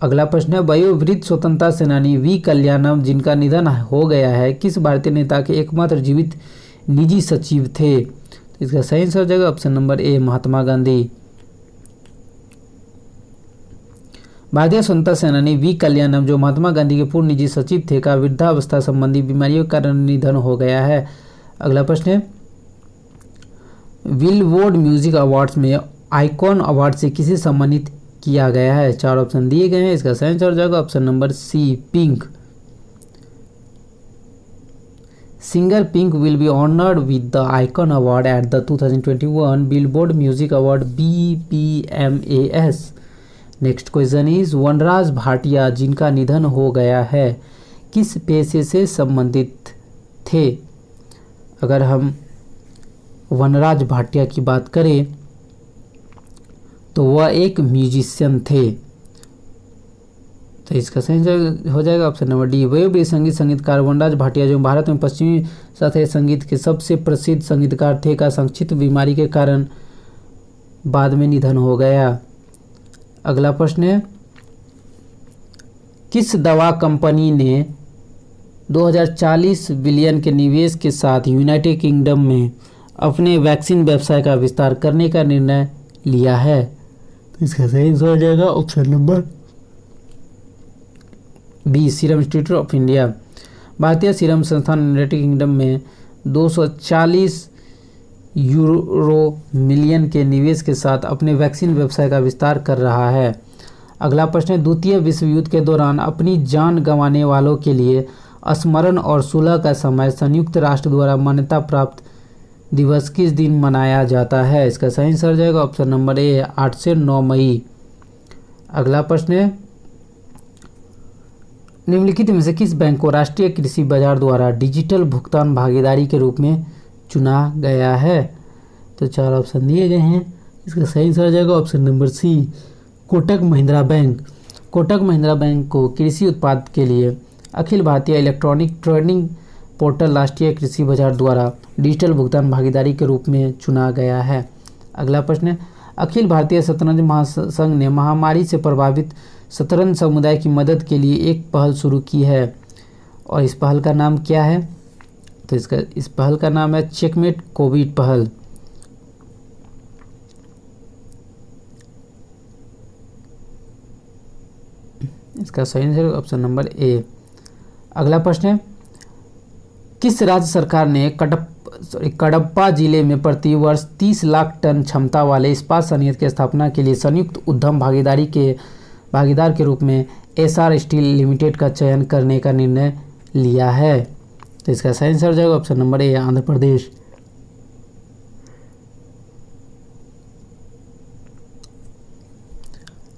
अगला प्रश्न है, वयोवृद्ध स्वतंत्रता सेनानी वी कल्याणम जिनका निधन हो गया है किस भारतीय नेता के एकमात्र जीवित निजी सचिव थे? तो इसका सही आंसर हो जाएगा ऑप्शन नंबर ए, महात्मा गांधी। भारतीय स्वतंत्रता सेनानी वी कल्याणम जो महात्मा गांधी के पूर्व निजी सचिव थे का वृद्धावस्था संबंधी बीमारियों के कारण निधन हो गया है। अगला प्रश्न है, बिलबोर्ड म्यूजिक अवार्ड्स में आइकॉन अवार्ड से किसे सम्मानित किया गया है? चार ऑप्शन दिए गए हैं, इसका सही आंसर हो जाएगा option number C, Pink. Singer Pink will be honoured with the icon award at the 2021 Billboard Music Award BPMAS। Next question is, Vanraj Bhatia जिनका निधन हो गया है किस पेशे से संबंधित थे? अगर हम वनराज भाटिया की बात करें तो वह एक म्यूजिशियन थे, तो इसका सही हो जाएगा ऑप्शन नंबर डी, वयोवृद्ध संगीतकार वनराज भाटिया जो भारत में पश्चिमी शास्त्रीय संगीत के सबसे प्रसिद्ध संगीतकार थे का संक्षिप्त बीमारी के कारण बाद में निधन हो गया। अगला प्रश्न है, किस दवा कंपनी ने 2040 बिलियन के निवेश के साथ यूनाइटेड किंगडम में अपने वैक्सीन व्यवसाय का विस्तार करने का निर्णय लिया है? तो इसका सही आंसर हो जाएगा option number B, serum institute of India. भारतीय सीरम संस्थान यूनाइटेड किंगडम में 240 यूरो मिलियन के निवेश के साथ अपने वैक्सीन व्यवसाय का विस्तार कर रहा है। अगला प्रश्न है, द्वितीय विश्व युद्ध के दौरान अपनी जान गंवाने वालों के लिए स्मरण और सुलह का समय संयुक्त राष्ट्र द्वारा मान्यता प्राप्त दिवस किस दिन मनाया जाता है? इसका सही आंसर हो जाएगा ऑप्शन नंबर ए, 8 से 9 मई। अगला प्रश्न है, निम्नलिखित में से किस बैंक को राष्ट्रीय कृषि बाजार द्वारा डिजिटल भुगतान भागीदारी के रूप में चुना गया है? तो चार ऑप्शन दिए गए हैं, इसका सही आंसर हो जाएगा option number C, Kotak Mahindra bank. Kotak Mahindra bank को कृषि उत्पाद के लिए Akhil Bharatiya electronic trading portal राष्ट्रीय कृषि बाजार द्वारा डिजिटल भुगतान भागीदारी के रूप में चुना गया है। अगला प्रश्न है, अखिल भारतीय शतरंज महासंघ ने महामारी से प्रभावित शतरंज समुदाय की मदद के लिए एक पहल शुरू की है और इस पहल का नाम क्या है? तो इस पहल का नाम है चेकमेट कोविड पहल। इसका सही आंसर ऑप्शन नंबर ए। अगला प्रश्न है, किस राज्य सरकार ने कडप्पा जिले में प्रति वर्ष 30 लाख टन क्षमता वाले इस्पात संयंत्र की स्थापना के लिए संयुक्त उद्यम भागीदार के रूप में एसआर स्टील लिमिटेड का चयन करने का निर्णय लिया है? तो इसका सही आंसर हो जाएगा ऑप्शन नंबर ए, आंध्र प्रदेश।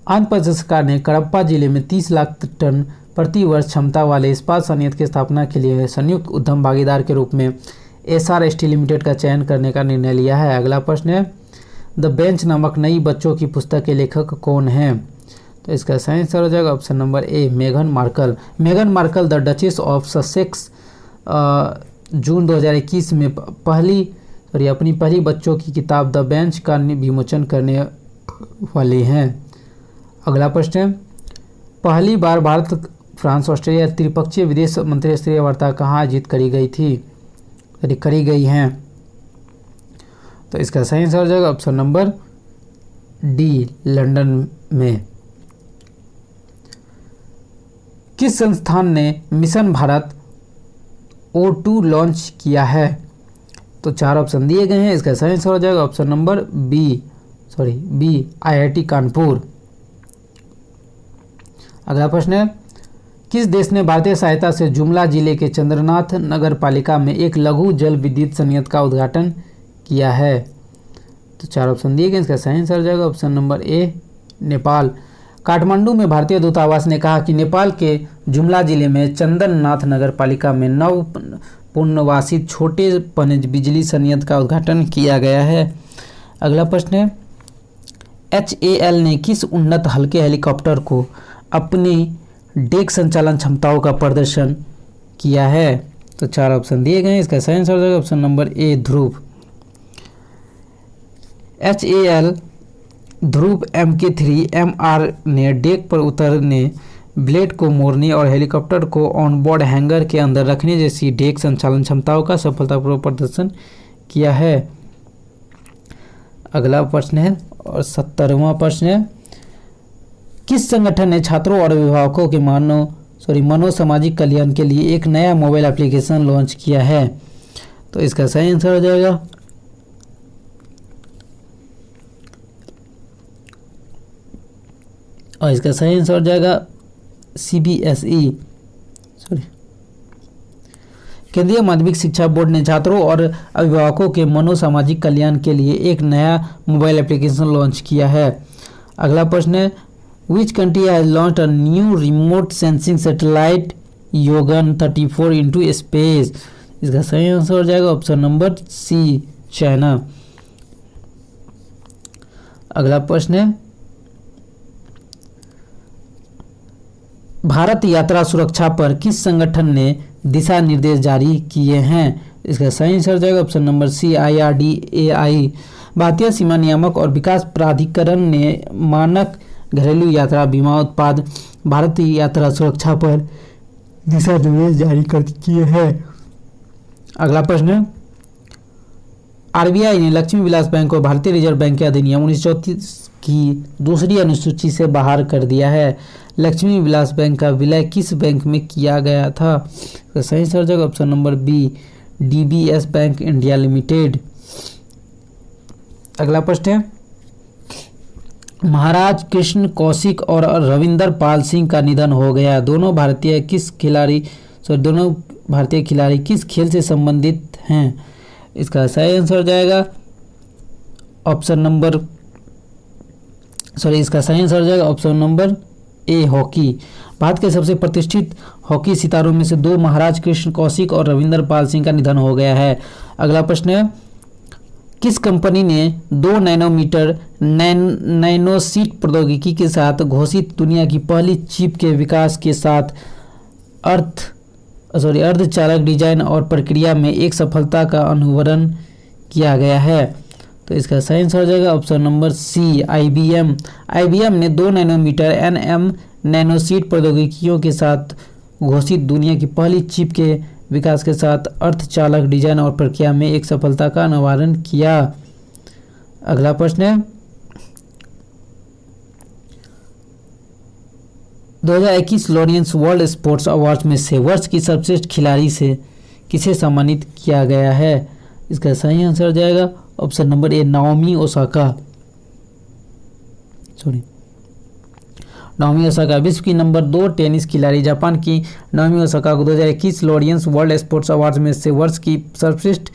आंध्र प्रदेश सरकार ने कडप्पा जिले में 30 लाख टन प्रति वर्ष क्षमता वाले इस्पात संयंत्र की स्थापना के लिए संयुक्त उद्यम भागीदार के रूप में एसआर स्टील लिमिटेड का चयन करने का निर्णय लिया है। अगला प्रश्न है, द बेंच नामक नई बच्चों की पुस्तक के लेखक कौन हैं? तो इसका सही आंसर हो जाएगा option number A, मेघन Markle. मेघन Markle the duchess of Sussex जून 2021 में अपनी पहली बच्चों की किताब द बेंच का विमोचन करने वाले हैं। अगला प्रश्न है, पहली बार भारत फ्रांस ऑस्ट्रेलिया त्रिपक्षीय विदेश मंत्री स्तरीय वार्ता कहाँ आयोजित करी गई हैं? तो इसका सही आंसर हो जाएगा ऑप्शन नंबर डी, लंदन में। किस संस्थान ने मिशन भारत O2 लॉन्च किया है? तो 4 ऑप्शन दिए गए हैं, इसका सही आंसर हो जाएगा option number B IIT Kanpur. अगला प्रश्न है, किस देश ने भारतीय सहायता से जुमला जिले के चंद्रनाथ नगर पालिका में एक लघु जल विद्युत संयंत्र का उद्घाटन किया है? तो 4 ऑप्शन दिए गए, इसका सही आंसर हो जाएगा ऑप्शन नंबर ए, नेपाल। काठमांडू में भारतीय दूतावास ने कहा कि नेपाल के जुमला जिले में चंदननाथ नगर पालिका में नव पुनर्वासित छोटे पनज बिजली संयंत्र का उद्घाटन किया गया है। अगला प्रश्न है, HAL ने किस उन्नत हल्के हेलीकॉप्टर को अपनी डेक संचालन क्षमताओं का प्रदर्शन किया है? तो 4 ऑप्शन दिए गए हैं, इसका सही आंसर हो जाएगा ऑप्शन नंबर ए, ध्रुव। HAL ध्रुव MK3MR ने डेक पर उतरने, ब्लेड को मोड़ने और हेलीकॉप्टर को ऑनबोर्ड हैंगर के अंदर रखने जैसी डेक संचालन क्षमताओं का सफलतापूर्वक प्रदर्शन किया है। अगला प्रश्न है और 70वां प्रश्न है, किस संगठन ने छात्रों और अभिभावकों के मनोसामाजिक कल्याण के लिए एक नया मोबाइल एप्लीकेशन लॉन्च किया है? तो इसका सही आंसर हो जाएगा और इसका सही आंसर हो जाएगा CBSE केंद्रीय माध्यमिक शिक्षा बोर्ड ने छात्रों और अभिभावकों के मनोसामाजिक कल्याण के लिए एक नया मोबाइल एप्लीकेशन लॉन्च किया है। अगला प्रश्न है, which country has launched a new remote sensing satellite Yaogan 34 into space? इसका सही आंसर हो जाएगा ऑप्शन नंबर सी, चाइना। अगला प्रश्न है, भारत यात्रा सुरक्षा पर किस संगठन ने दिशा निर्देश जारी किए हैं? इसका सही आंसर हो जाएगा ऑप्शन नंबर सी, IRDAI। भारतीय सीमा नियामक और विकास प्राधिकरण ने मानक घरेलू यात्रा बीमा उत्पाद भारतीय यात्रा सुरक्षा पर दिशा निर्देश जारी कर किए हैं। अगला प्रश्न है, RBI ने लक्ष्मी विलास बैंक को भारतीय रिजर्व बैंक के अधिनियम 1934 की दूसरी अनुसूची से बाहर कर दिया है। लक्ष्मी विलास बैंक का विलय किस बैंक में किया गया था? तो सही आंसर हो जाएगा option number B, DBS bank India limited. अगला प्रश्न है, महाराज कृष्ण कौशिक और रविंदर पाल सिंह का निधन हो गया। दोनों भारतीय खिलाड़ी किस खेल से संबंधित हैं? इसका सही आंसर हो जाएगा ऑप्शन नंबर ए, हॉकी। भारत के सबसे प्रतिष्ठित हॉकी सितारों में से 2 महाराज कृष्ण कौशिक और रविंदर पाल सिंह का निधन हो गया है। अगला प्रश्न है, किस कंपनी ने 2 नैनोमीटर नैनोशीट प्रौद्योगिकी के साथ घोषित दुनिया की पहली चिप के विकास के साथ अर्धचालक डिजाइन और प्रक्रिया में एक सफलता का अनुवर्तन किया गया है? तो इसका सही आंसर हो जाएगा option number C, IBM। IBM ने 2 नैनोमीटर NM नैनोशीट प्रौद्योगिकियों के साथ घोषित दुनिया की पहली चिप के विकास के साथ अर्धचालक डिजाइन और प्रक्रिया में एक सफलता का अनावरण किया। अगला प्रश्न है, 2021 लॉरेंस वर्ल्ड स्पोर्ट्स अवार्ड्स में से वर्ष की सर्वश्रेष्ठ खिलाड़ी से किसे सम्मानित किया गया है? इसका सही आंसर हो जाएगा ऑप्शन नंबर ए, नाओमी ओसाका। विश्व की नंबर 2 टेनिस खिलाड़ी जापान की नाओमी ओसाका को 2021 लॉरेंस वर्ल्ड स्पोर्ट्स अवार्ड्स में से वर्ष की सर्वश्रेष्ठ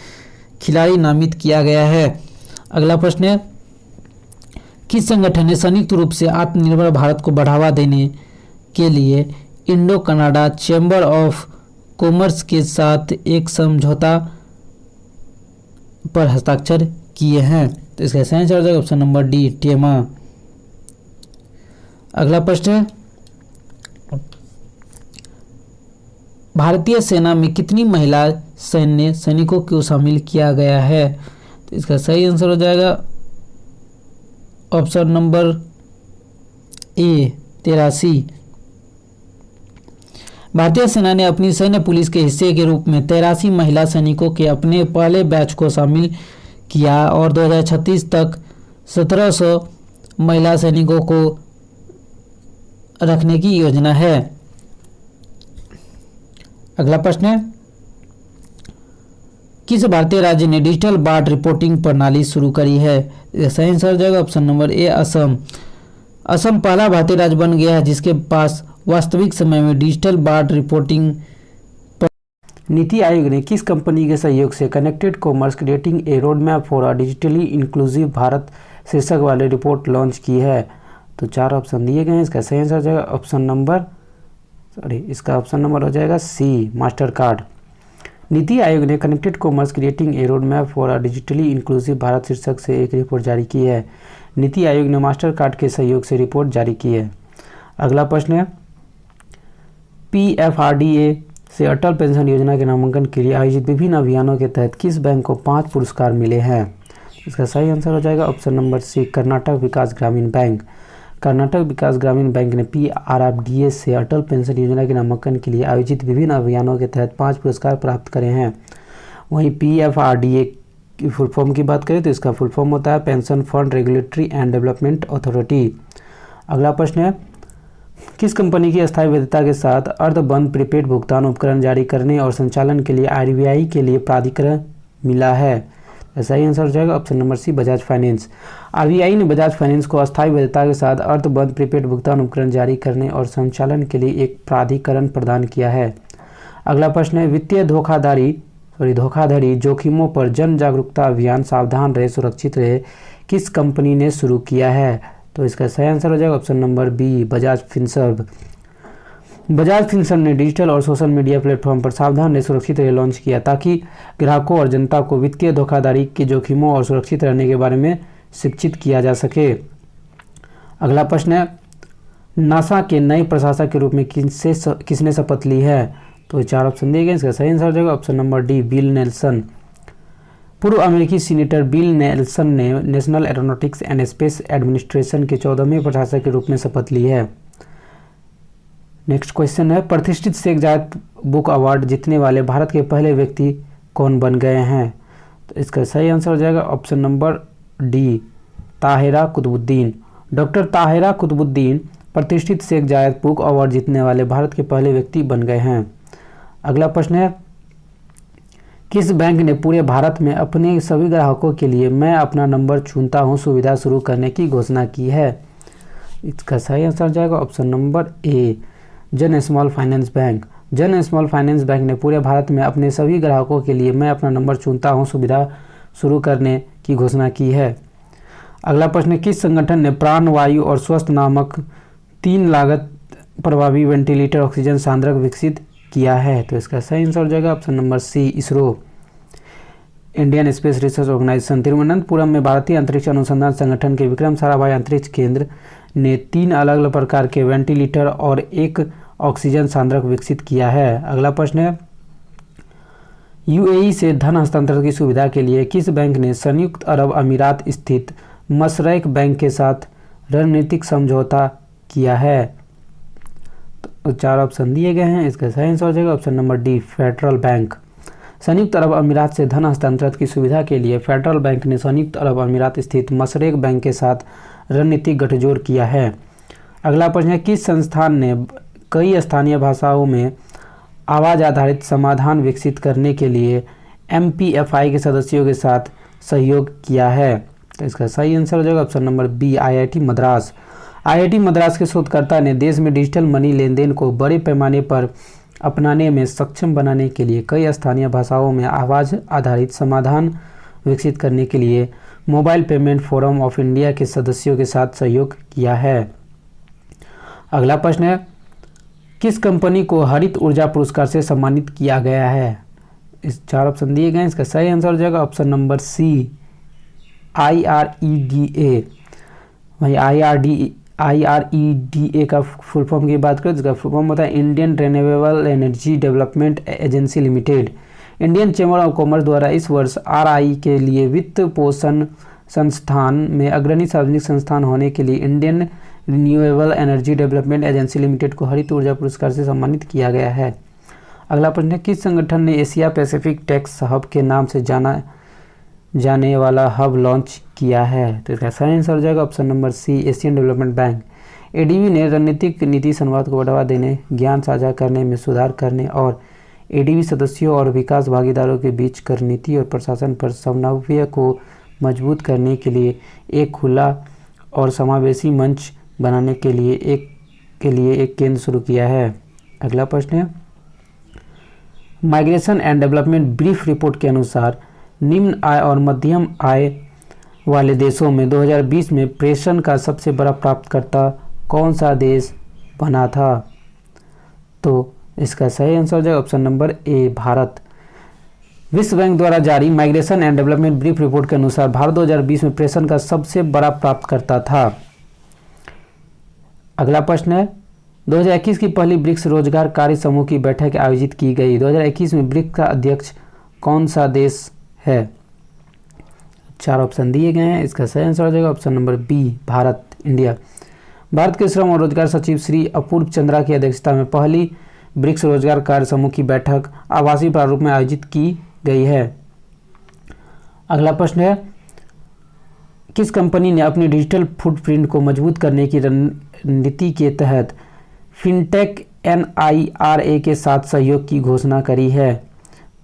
खिलाड़ी नामित किया गया है। अगला प्रश्न है, किस संगठन ने संयुक्त रूप से आत्मनिर्भर भारत को बढ़ावा देने के लिए Indo Canada chamber of commerce के साथ एक समझौता पर हस्ताक्षर किए हैं? तो इसका सही आंसर हो जाएगा ऑप्शन नंबर डी, टेमा। अगला प्रश्न है, भारतीय सेना में कितनी महिला सैनिकों को शामिल किया गया है। तो इसका सही आंसर हो जाएगा ऑप्शन नंबर ए 83। भारतीय सेना ने अपनी सैन्य पुलिस के हिस्से के रूप में 83 महिला सैनिकों के अपने पहले बैच को शामिल किया और 2036 तक 1700 महिला सैनिकों को रखने की योजना है। अगला प्रश्न है, किस भारतीय राज्य ने डिजिटल बाढ़ रिपोर्टिंग प्रणाली शुरू करी है? सही आंसर हो जाएगा ऑप्शन नंबर ए असम। असम पहला भारतीय राज्य बन गया है जिसके पास वास्तविक समय में डिजिटल बाढ़ रिपोर्टिंग। नीति आयोग ने किस कंपनी के सहयोग से connected commerce creating a road map for a digitally inclusive Bharat शीर्षक वाली रिपोर्ट लॉन्च की है? तो 4 ऑप्शन दिए गए हैं। इसका सही आंसर हो जाएगा इसका ऑप्शन नंबर हो जाएगा सी मास्टर कार्ड। नीति आयोग ने connected commerce creating a road map for a digitally inclusive Bharat शीर्षक से एक रिपोर्ट जारी की है। नीति आयोग ने मास्टर कार्ड के सहयोग से रिपोर्ट जारी की है। अगला प्रश्न है, PFRDA से अटल पेंशन योजना के नामांकन के लिए आयोजित विभिन्न अभियानों के तहत किस बैंक को 5 पुरस्कार मिले हैं? इसका सही आंसर हो जाएगा ऑप्शन नंबर सी कर्नाटक विकास ग्रामीण बैंक। कर्नाटक विकास ग्रामीण बैंक ने PRFDA से अटल पेंशन योजना के नामांकन के लिए आयोजित विभिन्न अभियानों के तहत 5 पुरस्कार प्राप्त करे हैं। वहीं PFRDA की फुल फॉर्म की बात करें तो इसका फुल फॉर्म होता है pension fund regulatory and development authority. अगला प्रश्न है, किस कंपनी की अस्थायी वैधता के साथ अर्धबंद प्रीपेड भुगतान उपकरण जारी करने और संचालन के लिए RBI के लिए प्राधिकरण मिला है? सही आंसर हो जाएगा option number C Bajaj finance. RBI ने बजाज फाइनेंस को अस्थायी वैधता के साथ अर्धबंद प्रीपेड भुगतान उपकरण जारी करने और संचालन के लिए एक प्राधिकरण प्रदान किया है। अगला प्रश्न है, वित्तीय धोखाधड़ी जोखिमों पर जन जागरूकता अभियान सावधान रहे सुरक्षित रहे किस कंपनी ने शुरू किया है? तो इसका सही आंसर हो जाएगा option number B Bajaj Finserv. Bajaj Finserv ने डिजिटल और सोशल मीडिया प्लेटफॉर्म पर सावधान रहे सुरक्षित रहे लॉन्च किया ताकि ग्राहकों और जनता को वित्तीय धोखाधड़ी के जोखिमों और सुरक्षित रहने के बारे में शिक्षित किया जा सके। अगला प्रश्न है, नासा के नए प्रशासक के रूप में किसने शपथ ली है? तो 4 ऑप्शन दिए गए। इसका सही आंसर हो जाएगा option number D bill Nelson. पूर्व अमेरिकी सीनेटर बिल नेल्सन ने national aeronautics and space administration के 14वें प्रशासक के रूप में शपथ ली है। नेक्स्ट क्वेश्चन है, प्रतिष्ठित शेख जायद बुक अवार्ड जीतने वाले भारत के पहले व्यक्ति कौन बन गए हैं? तो इसका सही आंसर हो जाएगा option number D Tahira Qutbuddin. Doctor Tahira Qutbuddin प्रतिष्ठित शेख जायद बुक अवार्ड जीतने वाले भारत के पहले व्यक्ति बन गए हैं। अगला प्रश्न है, किस बैंक ने पूरे भारत में अपने सभी ग्राहकों के लिए मैं अपना नंबर चुनता हूं सुविधा शुरू करने की घोषणा की है? इसका सही आंसर हो जाएगा ऑप्शन नंबर ए जन स्मॉल फाइनेंस बैंक। जन स्मॉल फाइनेंस बैंक ने पूरे भारत में अपने सभी ग्राहकों के लिए मैं अपना नंबर चुनता हूं सुविधा शुरू करने की घोषणा की है। अगला प्रश्न, किस संगठन ने प्राण वायु और स्वस्थ नामक 3 लागत प्रभावी वेंटिलेटर ऑक्सीजन सांद्रक विकसित किया है? तो इसका सही आंसर हो जाएगा option number C ISRO. Indian space research organisation Thiruvananthapuram में भारतीय अंतरिक्ष अनुसंधान संगठन के विक्रम साराभाई अंतरिक्ष केंद्र ने 3 अलग अलग प्रकार के वेंटिलेटर और एक ऑक्सीजन सांद्रक विकसित किया है। अगला प्रश्न है, UAE से धन हस्तांतरण की सुविधा के लिए किस बैंक ने संयुक्त अरब अमीरात स्थित मशरक बैंक के साथ रणनीतिक समझौता किया है? तो 4 ऑप्शन दिए गए हैं। इसका सही आंसर हो जाएगा option number D federal bank. संयुक्त अरब अमीरात से धन हस्तांतरण की सुविधा के लिए फेडरल बैंक ने संयुक्त अरब अमीरात स्थित मशरक बैंक के साथ रणनीतिक गठजोड़ किया है। अगला प्रश्न है, किस संस्थान ने कई स्थानीय भाषाओं में आवाज़ आधारित समाधान विकसित करने के लिए MPFI के सदस्यों के साथ सहयोग किया है? तो इसका सही आंसर हो जाएगा option number B IIT Madras. IIT Madras के शोधकर्ता ने देश में डिजिटल मनी लेन देन को बड़े पैमाने पर अपनाने में सक्षम बनाने के लिए कई स्थानीय भाषाओं में आवाज़ आधारित समाधान विकसित करने के लिए mobile payment forum of India के सदस्यों के साथ सहयोग किया है। अगला प्रश्न है, किस कंपनी को हरित ऊर्जा पुरस्कार से सम्मानित किया गया है? इस 4 ऑप्शन दिए गए हैं। इसका सही आंसर हो जाएगा ऑप्शन नंबर सी IREDA। वही IREDA का फुल फॉर्म की बात करें तो इसका फुल फॉर्म होता है Indian renewable energy development agency limited. Indian chamber of commerce द्वारा इस वर्ष RI के लिए वित्त पोषण संस्थान में अग्रणी सार्वजनिक संस्थान होने के लिए Indian renewable energy development agency limited को हरित ऊर्जा पुरस्कार से सम्मानित किया गया है। अगला प्रश्न है, किस संगठन ने एशिया पैसिफिक टैक्स हब के नाम से जाने वाला हब लॉन्च किया है? तो इसका सही आंसर हो जाएगा option number C, Asian development bank. ADB ने रणनीतिक नीति संवाद को बढ़ावा देने, ज्ञान साझा करने में सुधार करने और ADB सदस्यों और विकास भागीदारों के बीच कर नीति और प्रशासन पर समन्वय को मजबूत करने के लिए एक खुला और समावेशी मंच बनाने के लिए एक केंद्र शुरू किया है। अगला प्रश्न है, migration and development brief report के अनुसार निम्न आय और मध्यम आय वाले देशों में 2020 में प्रेषण का सबसे बड़ा प्राप्तकर्ता कौन सा देश बना था? तो इसका सही आंसर हो जाएगा ऑप्शन नंबर ए, भारत। विश्व बैंक द्वारा जारी migration and development brief report के अनुसार भारत 2020 में प्रेषण का सबसे बड़ा प्राप्तकर्ता था। अगला प्रश्न है, 2021 की पहली ब्रिक्स रोजगार कार्य समूह की बैठक आयोजित की गई। 2021 में ब्रिक्स का अध्यक्ष कौन सा देश है? 4 ऑप्शन दिए गए हैं, इसका सही आंसर हो जाएगा option number B, Bharat, India. Bharat के श्रम और रोजगार सचिव श्री अपूर्व चंद्रा की अध्यक्षता में पहली ब्रिक्स रोजगार कार्य समूह की बैठक आभासी प्रारूप में आयोजित की गई है। अगला प्रश्न है, किस कंपनी ने अपनी डिजिटल फुटप्रिंट को मजबूत करने की रणनीति के तहत फिनटेक NIRA के साथ सहयोग की घोषणा करी है?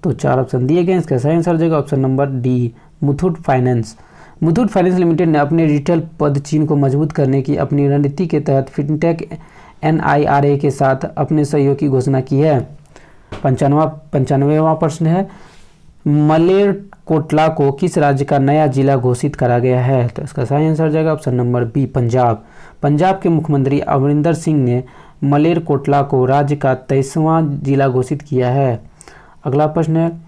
तो 4 ऑप्शन दिए गए, इसका सही आंसर हो जाएगा option number D, Muthoot finance. Muthoot finance limited ने अपने डिजिटल पदचिह्न को मजबूत करने की अपनी रणनीति के तहत फिनटेक NIRA के साथ अपने सहयोग की घोषणा की है। 95वां प्रश्न है, मलेरकोटला को किस राज्य का नया जिला घोषित करा गया है? तो इसका सही आंसर हो जाएगा option number B, Punjab. Punjab के मुख्यमंत्री अमरिंदर सिंह ने मलेरकोटला को राज्य का 23वां जिला घोषित किया है। अगला प्रश्न है,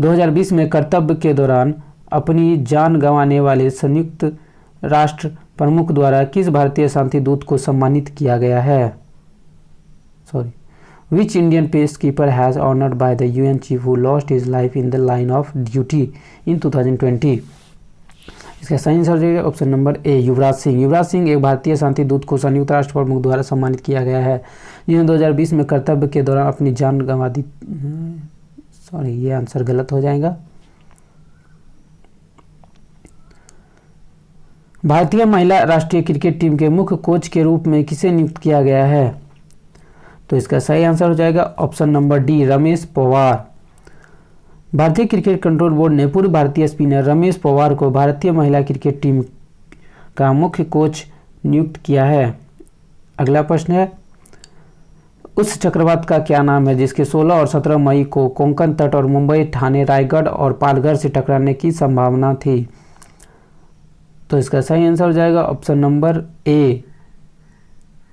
2020 में कर्तव्य के दौरान अपनी जान गंवाने वाले संयुक्त राष्ट्र प्रमुख द्वारा किस भारतीय शांति दूत को सम्मानित किया गया है? Which Indian peacekeeper has honored by the UN chief who lost his life in the line of duty in 2020? इसका सही आंसर हो जाएगा ऑप्शन नंबर ए, युवराज सिंह। युवराज सिंह एक भारतीय शांति दूत को संयुक्त राष्ट्र प्रमुख द्वारा सम्मानित किया गया है, जिन्होंने 2020 में कर्तव्य के दौरान अपनी जान गंवा दी। ये आंसर गलत हो जाएगा। भारतीय महिला राष्ट्रीय क्रिकेट टीम के मुख्य कोच के रूप में किसे नियुक्त किया गया है? तो इसका सही आंसर हो जाएगा option number D, Ramesh Pawar. भारतीय क्रिकेट कंट्रोल बोर्ड ने पूर्व भारतीय स्पिनर रमेश पवार को भारतीय महिला क्रिकेट टीम का मुख्य कोच नियुक्त किया है। अगला प्रश्न है, उस चक्रवात का क्या नाम है जिसके 16 और 17 मई को कोंकण तट और मुंबई, ठाणे, रायगढ़ और पालघर से टकराने की संभावना थी? तो इसका सही आंसर हो जाएगा ऑप्शन नंबर ए,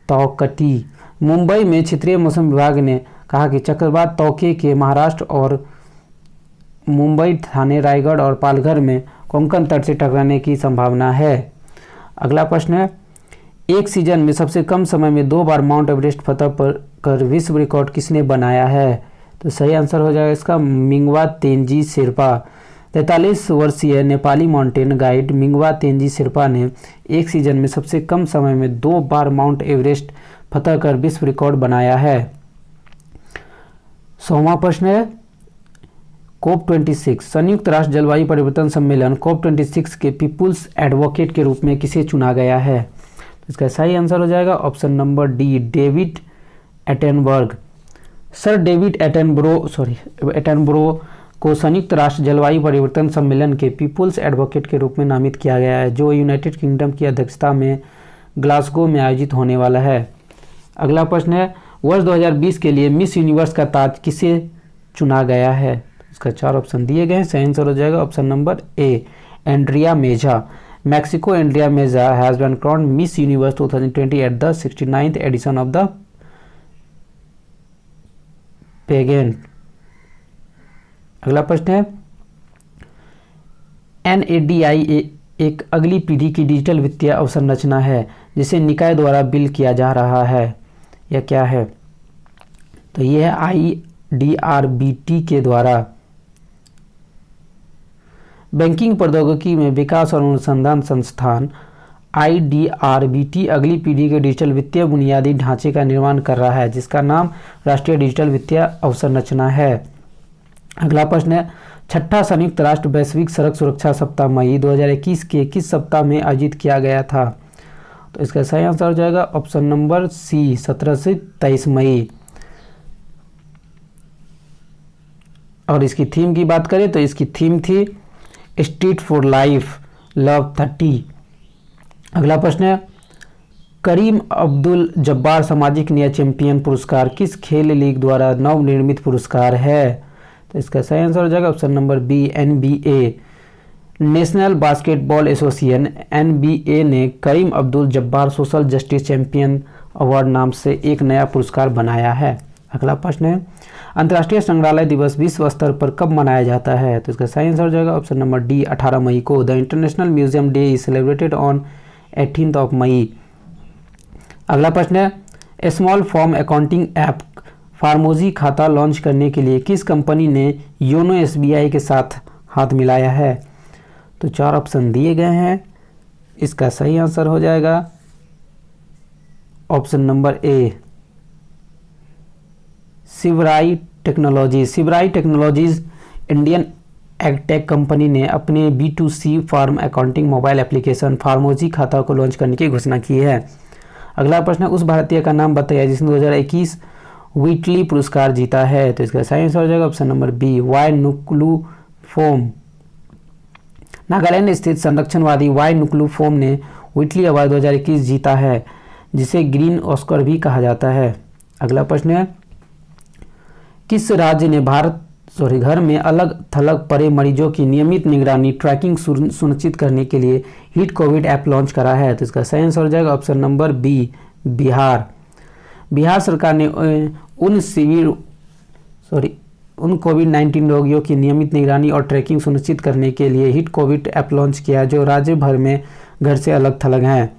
तौकटी। मुंबई में क्षेत्रीय मौसम विभाग ने कहा कि चक्रवात तौके के महाराष्ट्र और मुंबई, ठाणे, रायगढ़ और पालघर में कोंकण तट से टकराने की संभावना है। अगला प्रश्न है, एक सीजन में सबसे कम समय में 2 बार माउंट एवरेस्ट फतह कर विश्व रिकॉर्ड किसने बनाया है? तो सही आंसर हो जाएगा इसका मिंगवा तेंजी शेरपा। 43 वर्षीय नेपाली माउंटेन गाइड मिंगवा तेंजी शेरपा ने एक सीजन में सबसे कम समय में 2 बार माउंट एवरेस्ट फतह कर विश्व रिकॉर्ड बनाया है। 100वां प्रश्न है, COP26 संयुक्त राष्ट्र जलवायु परिवर्तन सम्मेलन COP26 के पीपुल्स एडवोकेट के रूप में किसे चुना गया है? तो इसका सही आंसर हो जाएगा option number D, David Attenborough. Sir David Attenborough को संयुक्त राष्ट्र जलवायु परिवर्तन सम्मेलन के पीपुल्स एडवोकेट के रूप में नामित किया गया है, जो यूनाइटेड किंगडम की अध्यक्षता में ग्लासगो में आयोजित होने वाला है। अगला प्रश्न है, वर्ष 2020 के लिए मिस यूनिवर्स का ताज किसे चुना गया है? इसका 4 ऑप्शन दिए गए हैं, सही आंसर हो जाएगा option number A, Andrea Meza. Mexico Andrea Meza has been crowned Miss Universe 2020 at the 69th edition of the pageant. अगला प्रश्न है, NADI एक अगली पीढ़ी की डिजिटल वित्तीय अवसंरचना है जिसे निकाय द्वारा बिल्ड किया जा रहा है, यह क्या है? तो यह है IDRBT के द्वारा बैंकिंग प्रौद्योगिकी में विकास और अनुसंधान संस्थान IDRBT अगली पीढ़ी के डिजिटल वित्तीय बुनियादी ढांचे का निर्माण कर रहा है, जिसका नाम राष्ट्रीय डिजिटल वित्तीय अवसंरचना है। अगला प्रश्न है, छठा संयुक्त राष्ट्र वैश्विक सड़क सुरक्षा सप्ताह मई 2021 के किस सप्ताह में आयोजित किया गया था? तो इसका सही आंसर हो जाएगा ऑप्शन नंबर सी, 17 से 23 मई। और इसकी थीम की बात करें तो इसकी थीम थी स्ट्रीट फॉर लाइफ लव 30। अगला प्रश्न है, करीम अब्दुल जब्बार सामाजिक न्याय चैंपियन पुरस्कार किस खेल लीग द्वारा नवनिर्मित पुरस्कार है? तो इसका सही आंसर हो जाएगा option number B, NBA। National Basketball Association NBA ने Kareem Abdul Jabbar social justice champion award नाम से एक नया पुरस्कार बनाया है। अगला प्रश्न है, अंतर्राष्ट्रीय संग्रहालय दिवस विश्व स्तर पर कब मनाया जाता है? तो इसका सही आंसर हो जाएगा ऑप्शन नंबर डी, 18 मई को। The international museum day is celebrated on 18 मई। अगला प्रश्न है, स्मॉल फॉर्म अकाउंटिंग ऐप फार्मोजी खाता लॉन्च करने के लिए किस कंपनी ने योनो SBI के साथ हाथ मिलाया है? तो 4 ऑप्शन दिए गए हैं, इसका सही आंसर हो जाएगा option number A, Sivrai technology. Sivrai technologies Indian agtech company ने अपने B2C farm accounting mobile application Farmoji Khata को लॉन्च करने की घोषणा की है। अगला प्रश्न है, उस भारतीय का नाम बताइए जिसने 2021 व्हिटली पुरस्कार जीता है? तो इसका सही आंसर हो जाएगा option number B, Y Nuklu Phom. Nagaland स्थित संरक्षणवादी वाई नुक्लुफोम ने व्हिटली अवार्ड 2021 जीता है, जिसे ग्रीन ऑस्कर भी कहा जाता है। अगला प्रश्न है, किस राज्य ने घर में अलग थलग पड़े मरीजों की नियमित निगरानी ट्रैकिंग सुनिश्चित करने के लिए हिट कोविड ऐप लॉन्च करा है? तो इसका सही आंसर हो जाएगा option number B, Bihar. Bihar सरकार ने उन कोविड-19 रोगियों की नियमित निगरानी और ट्रैकिंग सुनिश्चित करने के लिए हिट कोविड ऐप लॉन्च किया जो राज्य भर में घर से अलग थलग हैं।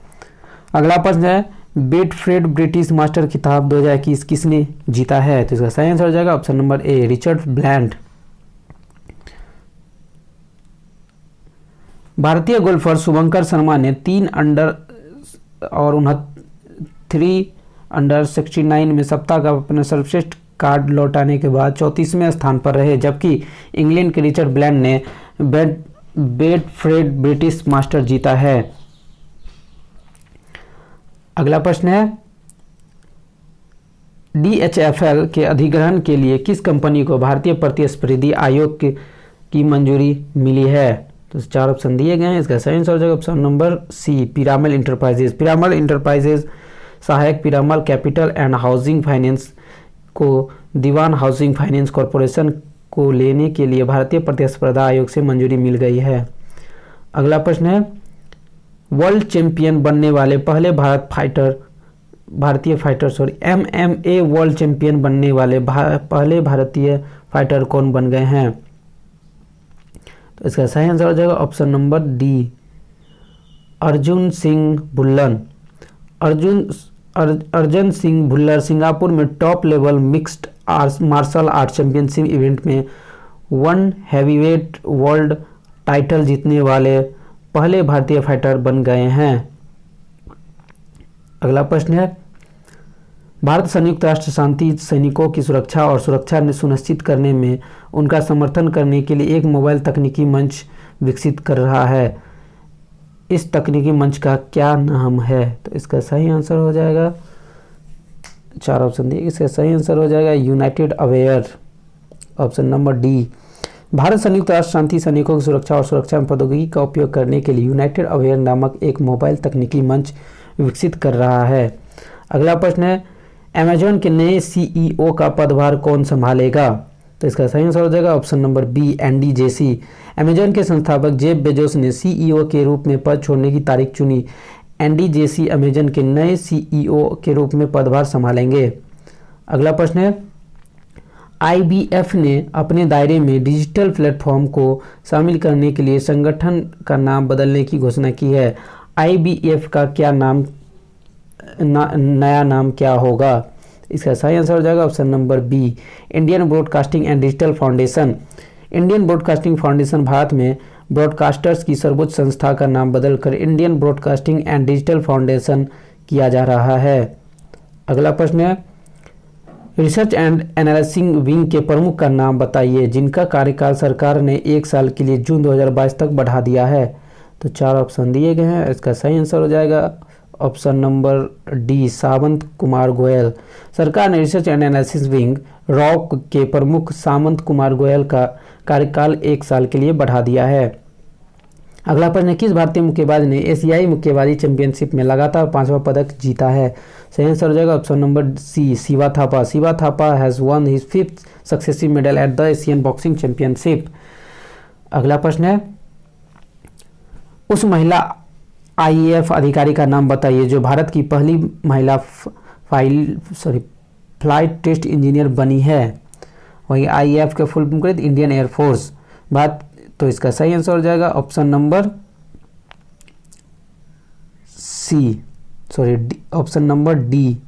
अगला प्रश्न है, बेटफ्रेड ब्रिटिश मास्टर खिताब 2021 किसने जीता है? तो इसका सही आंसर हो जाएगा option number A, Richard Bland. भारतीय गोल्फर शुभंकर शर्मा ने 3 अंडर और 3 अंडर 69 में सप्ताह का अपना सर्वश्रेष्ठ कार्ड लौटाने के बाद 34वें स्थान पर रहे, जबकि इंग्लैंड के रिचर्ड ब्लैंड ने बेटफ्रेड ब्रिटिश मास्टर जीता है। अगला प्रश्न है, DHFL के अधिग्रहण के लिए किस कंपनी को भारतीय प्रतिस्पर्धी आयोग की मंजूरी मिली है? तो 4 ऑप्शन दिए गए हैं, इसका सही आंसर हो जाएगा option number C, Piramal enterprises. Piramal enterprises सहायक Piramal capital and housing finance को दीवान हाउसिंग फाइनेंस कॉरपोरेशन को लेने के लिए भारतीय प्रतिस्पर्धा आयोग से मंजूरी मिल गई है। अगला प्रश्न है, वर्ल्ड चैंपियन बनने वाले पहले MMA वर्ल्ड चैंपियन बनने वाले पहले भारतीय फाइटर कौन बन गए हैं? तो इसका सही आंसर हो जाएगा option number D, Arjun Singh Bhullar. Arjun Singh Bhullar Singapore में top level mixed martial art championship event में 1 हैवीवेट वर्ल्ड टाइटल जीतने वाले पहले भारतीय फाइटर बन गए हैं। अगला प्रश्न है, भारत संयुक्त राष्ट्र शांति सैनिकों की सुरक्षा और सुरक्षा सुनिश्चित करने में उनका समर्थन करने के लिए एक मोबाइल तकनीकी मंच विकसित कर रहा है। इस तकनीकी मंच का क्या नाम है? तो इसका सही आंसर हो जाएगा, 4 ऑप्शन दिए, इसका सही आंसर हो जाएगा United aware, option number D. Bharat संयुक्त राष्ट्र शांति सैनिकों की सुरक्षा और सुरक्षा प्रौद्योगिकी का उपयोग करने के लिए यूनाइटेड अवेयर नामक एक मोबाइल तकनीकी मंच विकसित कर रहा है। अगला प्रश्न है, अमेजॉन के नए CEO का पदभार कौन संभालेगा? तो इसका सही आंसर हो जाएगा option number B, Andy Jassy. Amazon के संस्थापक जेफ बेजोस ने CEO के रूप में पद छोड़ने की तारीख चुनी। एंडी जेसी अमेजॉन के नए CEO के रूप में पदभार संभालेंगे। अगला प्रश्न है, IBF ने अपने दायरे में डिजिटल प्लेटफॉर्म को शामिल करने के लिए संगठन का नाम बदलने की घोषणा की है। IBF का क्या नाम नया नाम क्या होगा? इसका सही आंसर हो जाएगा option number B, Indian broadcasting and digital foundation. Indian broadcasting foundation Bharat में ब्रॉडकास्टर्स की सर्वोच्च संस्था का नाम बदलकर Indian broadcasting and digital foundation किया जा रहा है। अगला प्रश्न है, रिसर्च एंड एनालिसिस विंग के प्रमुख का नाम बताइए जिनका कार्यकाल सरकार ने 1 साल के लिए जून 2022 तक बढ़ा दिया है। तो 4 ऑप्शन दिए गए हैं, इसका सही आंसर हो जाएगा ऑप्शन नंबर डी, सामंत कुमार गोयल। सरकार ने research and analysis wing rock के प्रमुख सामंत कुमार गोयल का कार्यकाल 1 साल के लिए बढ़ा दिया है। अगला प्रश्न है, किस भारतीय मुक्केबाज ने एशियाई मुक्केबाजी चैंपियनशिप में लगातार 5वां पदक जीता है। सही आंसर हो जाएगा option number C, Shiva Thapa. Shiva Thapa has won his 5th successive medal at the Asian boxing championship. अगला प्रश्न है, उस महिला आईएएफ अधिकारी का नाम बताइए जो भारत की पहली महिला फ्लाइट टेस्ट इंजीनियर बनी है। वही आईएएफ के फुल फॉर्म करें तो इंडियन एयरफोर्स बात। तो इसका सही आंसर हो जाएगा option number C, option number D,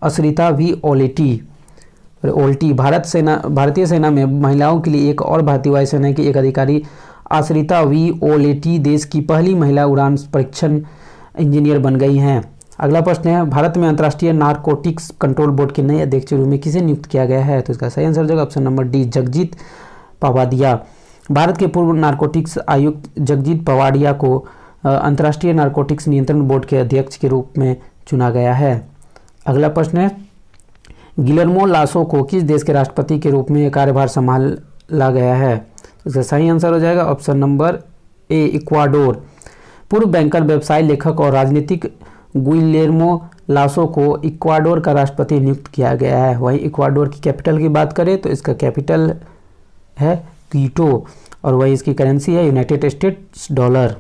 असरिता वी ओल्टी। भारतीय सेना में महिलाओं के लिए एक और भारतीय वायुसेना की एक अधिकारी असरिता वी ओलेटी देश की पहली महिला उड़ान परीक्षण इंजीनियर बन गई हैं। अगला प्रश्न है, भारत में अंतर्राष्ट्रीय नारकोटिक्स कंट्रोल बोर्ड के नए अध्यक्ष के रूप में किसे नियुक्त किया गया है। तो इसका सही आंसर हो जाएगा option number D, Jagjit Pavadia. Bharat के पूर्व नारकोटिक्स आयुक्त जगजीत पवाडिया को अंतर्राष्ट्रीय नारकोटिक्स नियंत्रण बोर्ड के अध्यक्ष के रूप में चुना गया है। अगला प्रश्न है, गिलर्मो लासो को किस देश के राष्ट्रपति के रूप में कार्यभार संभाला गया है। इसका सही आंसर हो जाएगा ऑप्शन नंबर ए, इक्वाडोर। पूर्व बैंकर, व्यवसाय लेखक और राजनीतिक गुइलेर्मो लासो को इक्वाडोर का राष्ट्रपति नियुक्त किया गया है। वहीं इक्वाडोर की कैपिटल की बात करें तो इसका कैपिटल है क्वीटो और वही इसकी करेंसी है यूनाइटेड स्टेट्स डॉलर।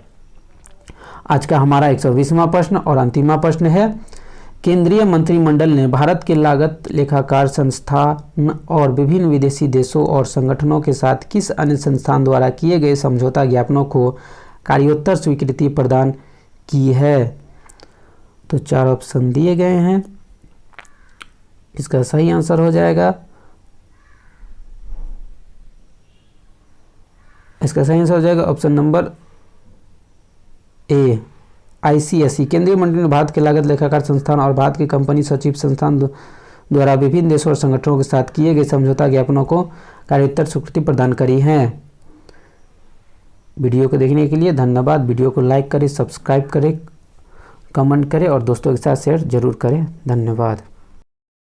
आज का हमारा 120वां प्रश्न और अंतिमा प्रश्न है, केंद्रीय मंत्रिमंडल ने भारत के लागत लेखाकार संस्थान और विभिन्न विदेशी देशों और संगठनों के साथ किस अन्य संस्थान द्वारा किए गए समझौता ज्ञापनों को कार्योत्तर स्वीकृति प्रदान की है। तो 4 ऑप्शन दिए गए हैं, इसका सही आंसर हो जाएगा, इसका सही आंसर हो जाएगा ऑप्शन नंबर ए, आईसीएसई। केंद्रीय मंत्री ने भारत के लागत लेखाकार संस्थान और भारत की कंपनी सचिव संस्थान द्वारा विभिन्न देशों और संगठनों के साथ किए गए समझौता ज्ञापनों को कार्योत्तर स्वीकृति प्रदान करी है। वीडियो को देखने के लिए धन्यवाद। वीडियो को लाइक करें, सब्सक्राइब करें, कमेंट करें और दोस्तों के साथ शेयर जरूर करें। धन्यवाद।